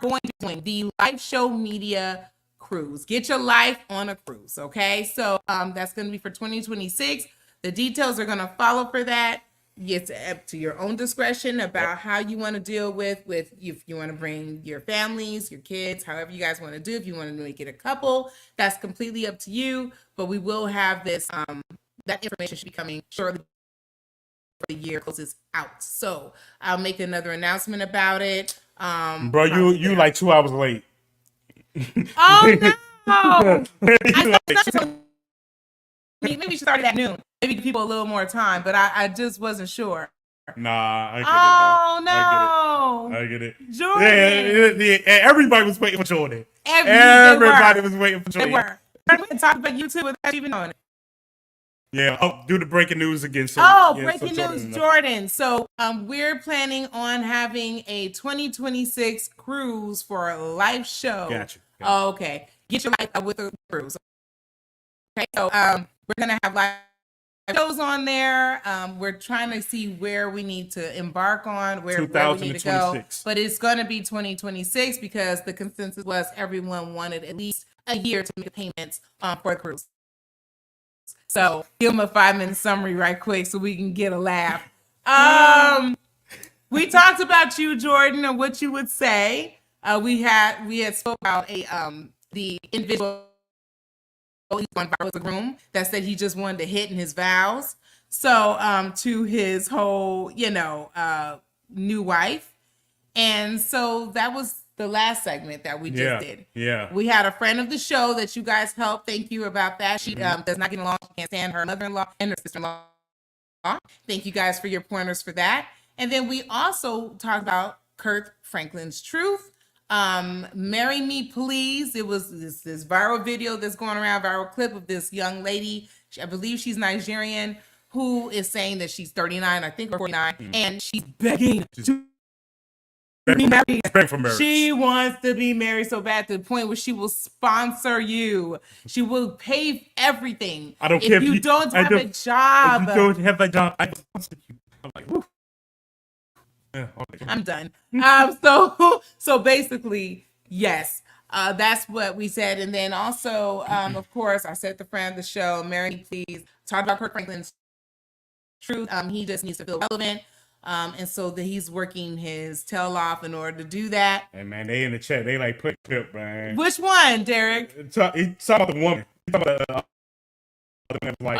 going to join the Lyfeshow Media Cruise. Get your life on a cruise, okay? So that's going to be for 2026. The details are going to follow for that. It's up to your own discretion about how you want to deal with if you want to bring your families, your kids, however you guys want to do. If you want to make it a couple, that's completely up to you. But we will have this. That information should be coming shortly before the year closes out. So I'll make another announcement about it. Bro, you like 2 hours late. Oh no! Maybe we should start it at noon. Maybe give people a little more time, but I just wasn't sure. Nah, I get it. I get it. Jordan. Yeah, everybody was waiting for Jordan. Everybody was waiting for Jordan. They were. We can talk about YouTube without even on it. Yeah, do the breaking news again. Breaking news, Jordan. So we're planning on having a 2026 cruise for a Lyfeshow. Gotcha. Okay. Get your life with a cruise. Okay, so we're gonna have live shows on there. We're trying to see where we need to embark on, where we need to go. But it's gonna be 2026 because the consensus was everyone wanted at least a year to make the payments for the cruise. So give them a 5-minute summary right quick so we can get a laugh. We talked about you, Jordan, and what you would say. We had spoke about the individual on viral room that said he just wanted to hit in his vows. So to his whole, new wife. And so that was the last segment that we just did. Yeah. We had a friend of the show that you guys helped. Thank you about that. She does not get along. She can't stand her mother-in-law and her sister-in-law. Thank you guys for your pointers for that. And then we also talked about Kirk Franklin's truth. Marry Me Please. It was this viral video that's going around, viral clip of this young lady. I believe she's Nigerian, who is saying that she's 39, I think, or 49, and she's begging to be married. For marriage. She wants to be married so bad to the point where she will sponsor you. She will pay everything. I don't care if you don't have a job. If you don't have a job, I will sponsor you. I'm like, woo. Yeah, okay. I'm done. So basically, yes, that's what we said. And then also, of course, I said the friend of the show, Marry Me Please, talked about Kirk Franklin's truth. He just needs to feel relevant. And so that he's working his tail off in order to do that. And man, they in the chat, they like put clip, man. Which one, Derek? He talking about the woman. He talking about oh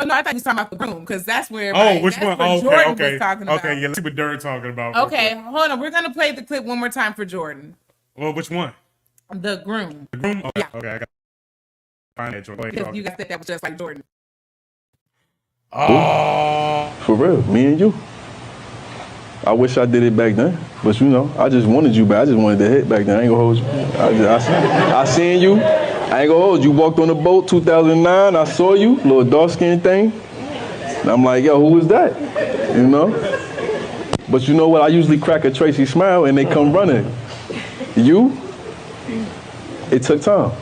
no, I thought he was talking about the room because that's where. Which one? Jordan was talking about. Okay, yeah, let's see what Derek talking about. Okay, hold on. We're gonna play the clip one more time for Jordan. Well, which one? The groom. The groom. Okay, yeah. Okay, I got to find that Jordan. Because you guys said that was just like Jordan. Oh, for real, me and you. I wish I did it back then, but I just wanted you back. I just wanted to hit back then. I ain't gonna hold you. I seen you. I ain't gonna hold you. Walked on the boat 2009. I saw you, little dark skinned thing. And I'm like, yo, who was that? But you know what? I usually crack a Tracy smile and they come running. You? It took time.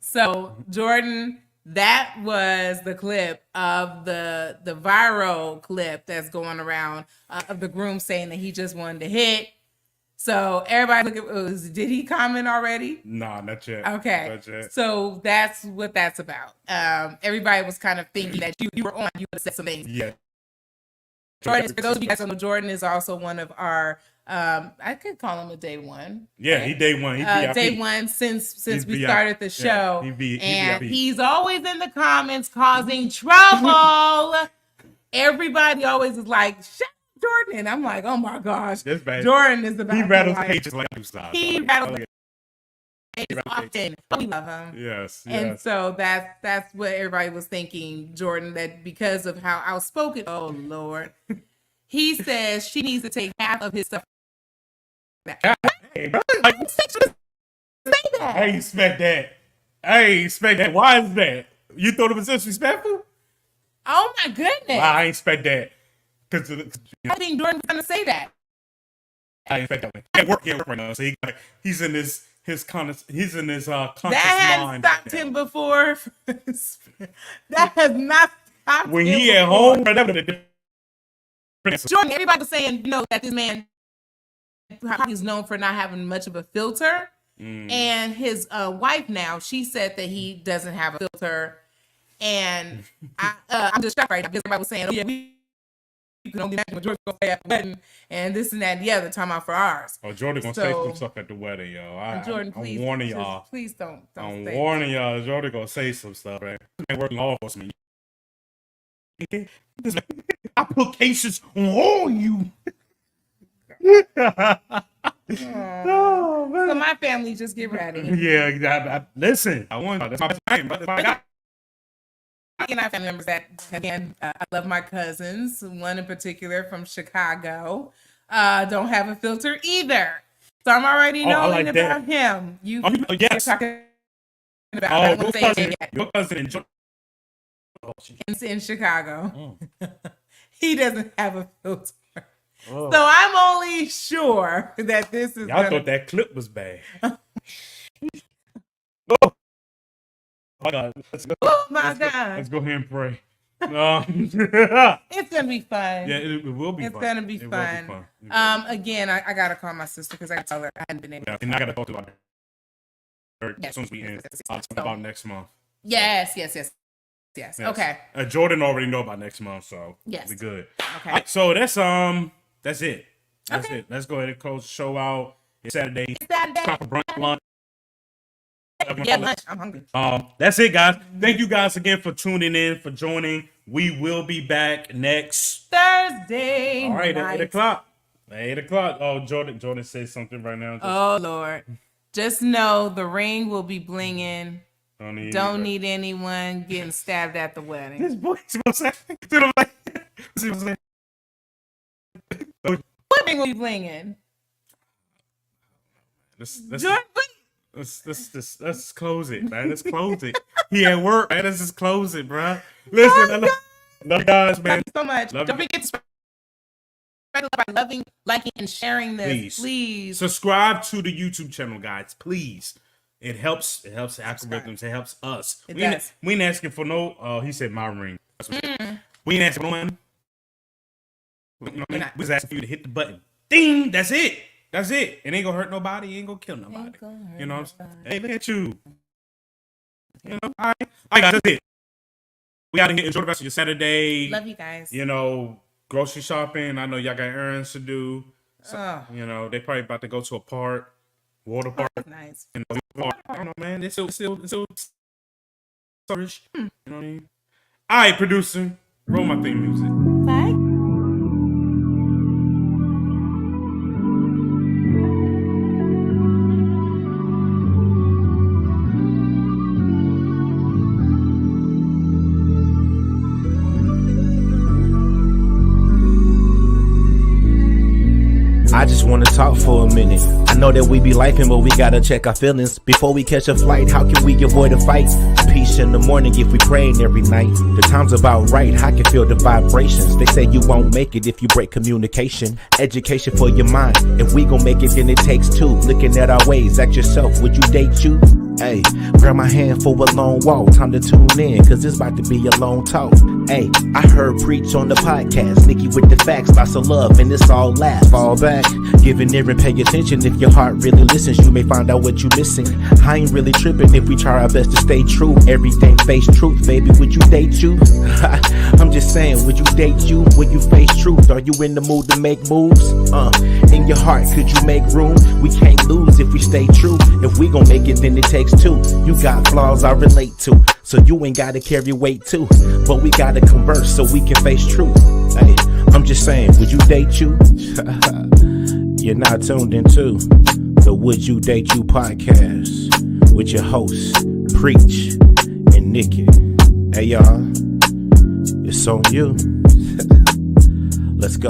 So Jordan, that was the clip of the viral clip that's going around of the groom saying that he just wanted to hit. So everybody look at, did he comment already? Nah, not yet. Okay. Not yet. So that's what that's about. Everybody was kind of thinking that you were on, you would have said some things. Yeah. Jordan, for those of you guys who know, Jordan is also one of our, I could call him a day one. Yeah, right? He day one. He day one since we started the show. Yeah, he's always in the comments causing trouble. Everybody always is like, shut up, Jordan. And I'm like, oh my gosh. Jordan is about he rattles cages like you style. He rattles cages often. We love him. Yes. And so that's what everybody was thinking, Jordan, that because of how outspoken, oh Lord, he says she needs to take half of his stuff back. Hey, bro, like, say that. I ain't expect that. Why is that? You thought it was disrespectful? Oh my goodness. Well, I ain't expect that. Cause I think Jordan was gonna say that. I ain't expect that. He can't work right now. So he's in his conscious that has mind. That stopped him before. That has not stopped when him he at before. home. Jordan, everybody was saying, that this man, he's known for not having much of a filter. And his wife now, she said that he doesn't have a filter. And I'm just shocked right now because everybody was saying, oh, yeah, you can only imagine what Jordan's going to say at the wedding and this and that and the other time out for ours. Oh, Jordan going to say some stuff at the wedding, yo. Jordan, please. I'm warning y'all. Please don't I'm say warning y'all. Jordan going to say some stuff, man. He ain't working all of us, man. Applications on you. Oh, so my family just get ready. Yeah, listen. I want that's my guy. And I have family members that, again, I love my cousins. One in particular from Chicago, don't have a filter either. So I'm already knowing about him. Yes. Talking about your cousin in Chicago. He doesn't have a filter. Oh. So I'm only sure that this is. Y'all thought that clip was bad. Oh my God. Let's go. Oh my God. Let's go ahead and pray. It's gonna be fun. Yeah, it will be. It's gonna be fun. Again, I gotta call my sister because I gotta tell her I hadn't been able. Yeah, and I gotta talk to her as soon as we end. I'll talk about next month. Yes. Okay. Jordan already know about next month, so yes, we good. Okay. Right, so that's it. That's okay. it. Let's go ahead and close the show out. It's Saturday. It's Saturday. Proper brunch lunch. Yeah, lunch. I'm hungry. That's it, guys. Thank you guys again for tuning in, for joining. We will be back next Thursday. All right, night. at 8 o'clock. 8 o'clock. Oh, Jordan says something right now. Oh, Lord. Just know the ring will be blinging. Don't need anyone getting stabbed at the wedding. This boy is What ring will be blinging? Let's close it, man. Let's close it. He at work, man. Let's just close it, bro. Listen, I love you guys, man. Thank you so much. Don't forget to spread by loving, liking, and sharing this. Please. Subscribe to the YouTube channel, guys. Please. It helps. It helps the algorithms. It helps us. We ain't asking for no. He said my ring. We ain't asking for no money. We just asking for you to hit the button. Ding. That's it. That's it. It ain't gonna hurt nobody. It ain't gonna kill nobody. You know what I'm saying? Hey, look at you. You know, all right, guys, that's it. We gotta enjoy the rest of your Saturday. Love you guys. You know, grocery shopping. I know y'all got errands to do. So, you know, they probably about to go to a park, water park. Nice. You know, I don't know, man. It's still you know what I mean? All right, producer, roll my theme music. Bye. I just wanna talk for a minute. I know that we be lifing, but we gotta check our feelings before we catch a flight. How can we avoid a fight? Peace in the morning if we praying every night. The time's about right, I can feel the vibrations. They say you won't make it if you break communication. Education for your mind. If we gon' make it, then it takes two. Looking at our ways, ask yourself, would you date you? Hey, grab my hand for a long walk. Time to tune in, cause it's about to be a long talk. Hey, I heard Preach on the podcast. Nikki with the facts, lots of love, and it's all laugh. Fall back, give an ear and pay attention. If your heart really listens, you may find out what you missing. I ain't really tripping if we try our best to stay true. Everything face truth, baby, would you date you? I'm just saying, would you date you? Would you face truth? Are you in the mood to make moves? In your heart, could you make room? We can't lose if we stay true. If we gon' make it, then it takes two. You got flaws I relate to, so you ain't gotta carry weight too. But we gotta converse so we can face truth. Hey, I'm just saying, would you date you? You're not tuned into the Would You Date You podcast with your hosts, Preach and Nikki. Hey y'all, it's on you. Let's go.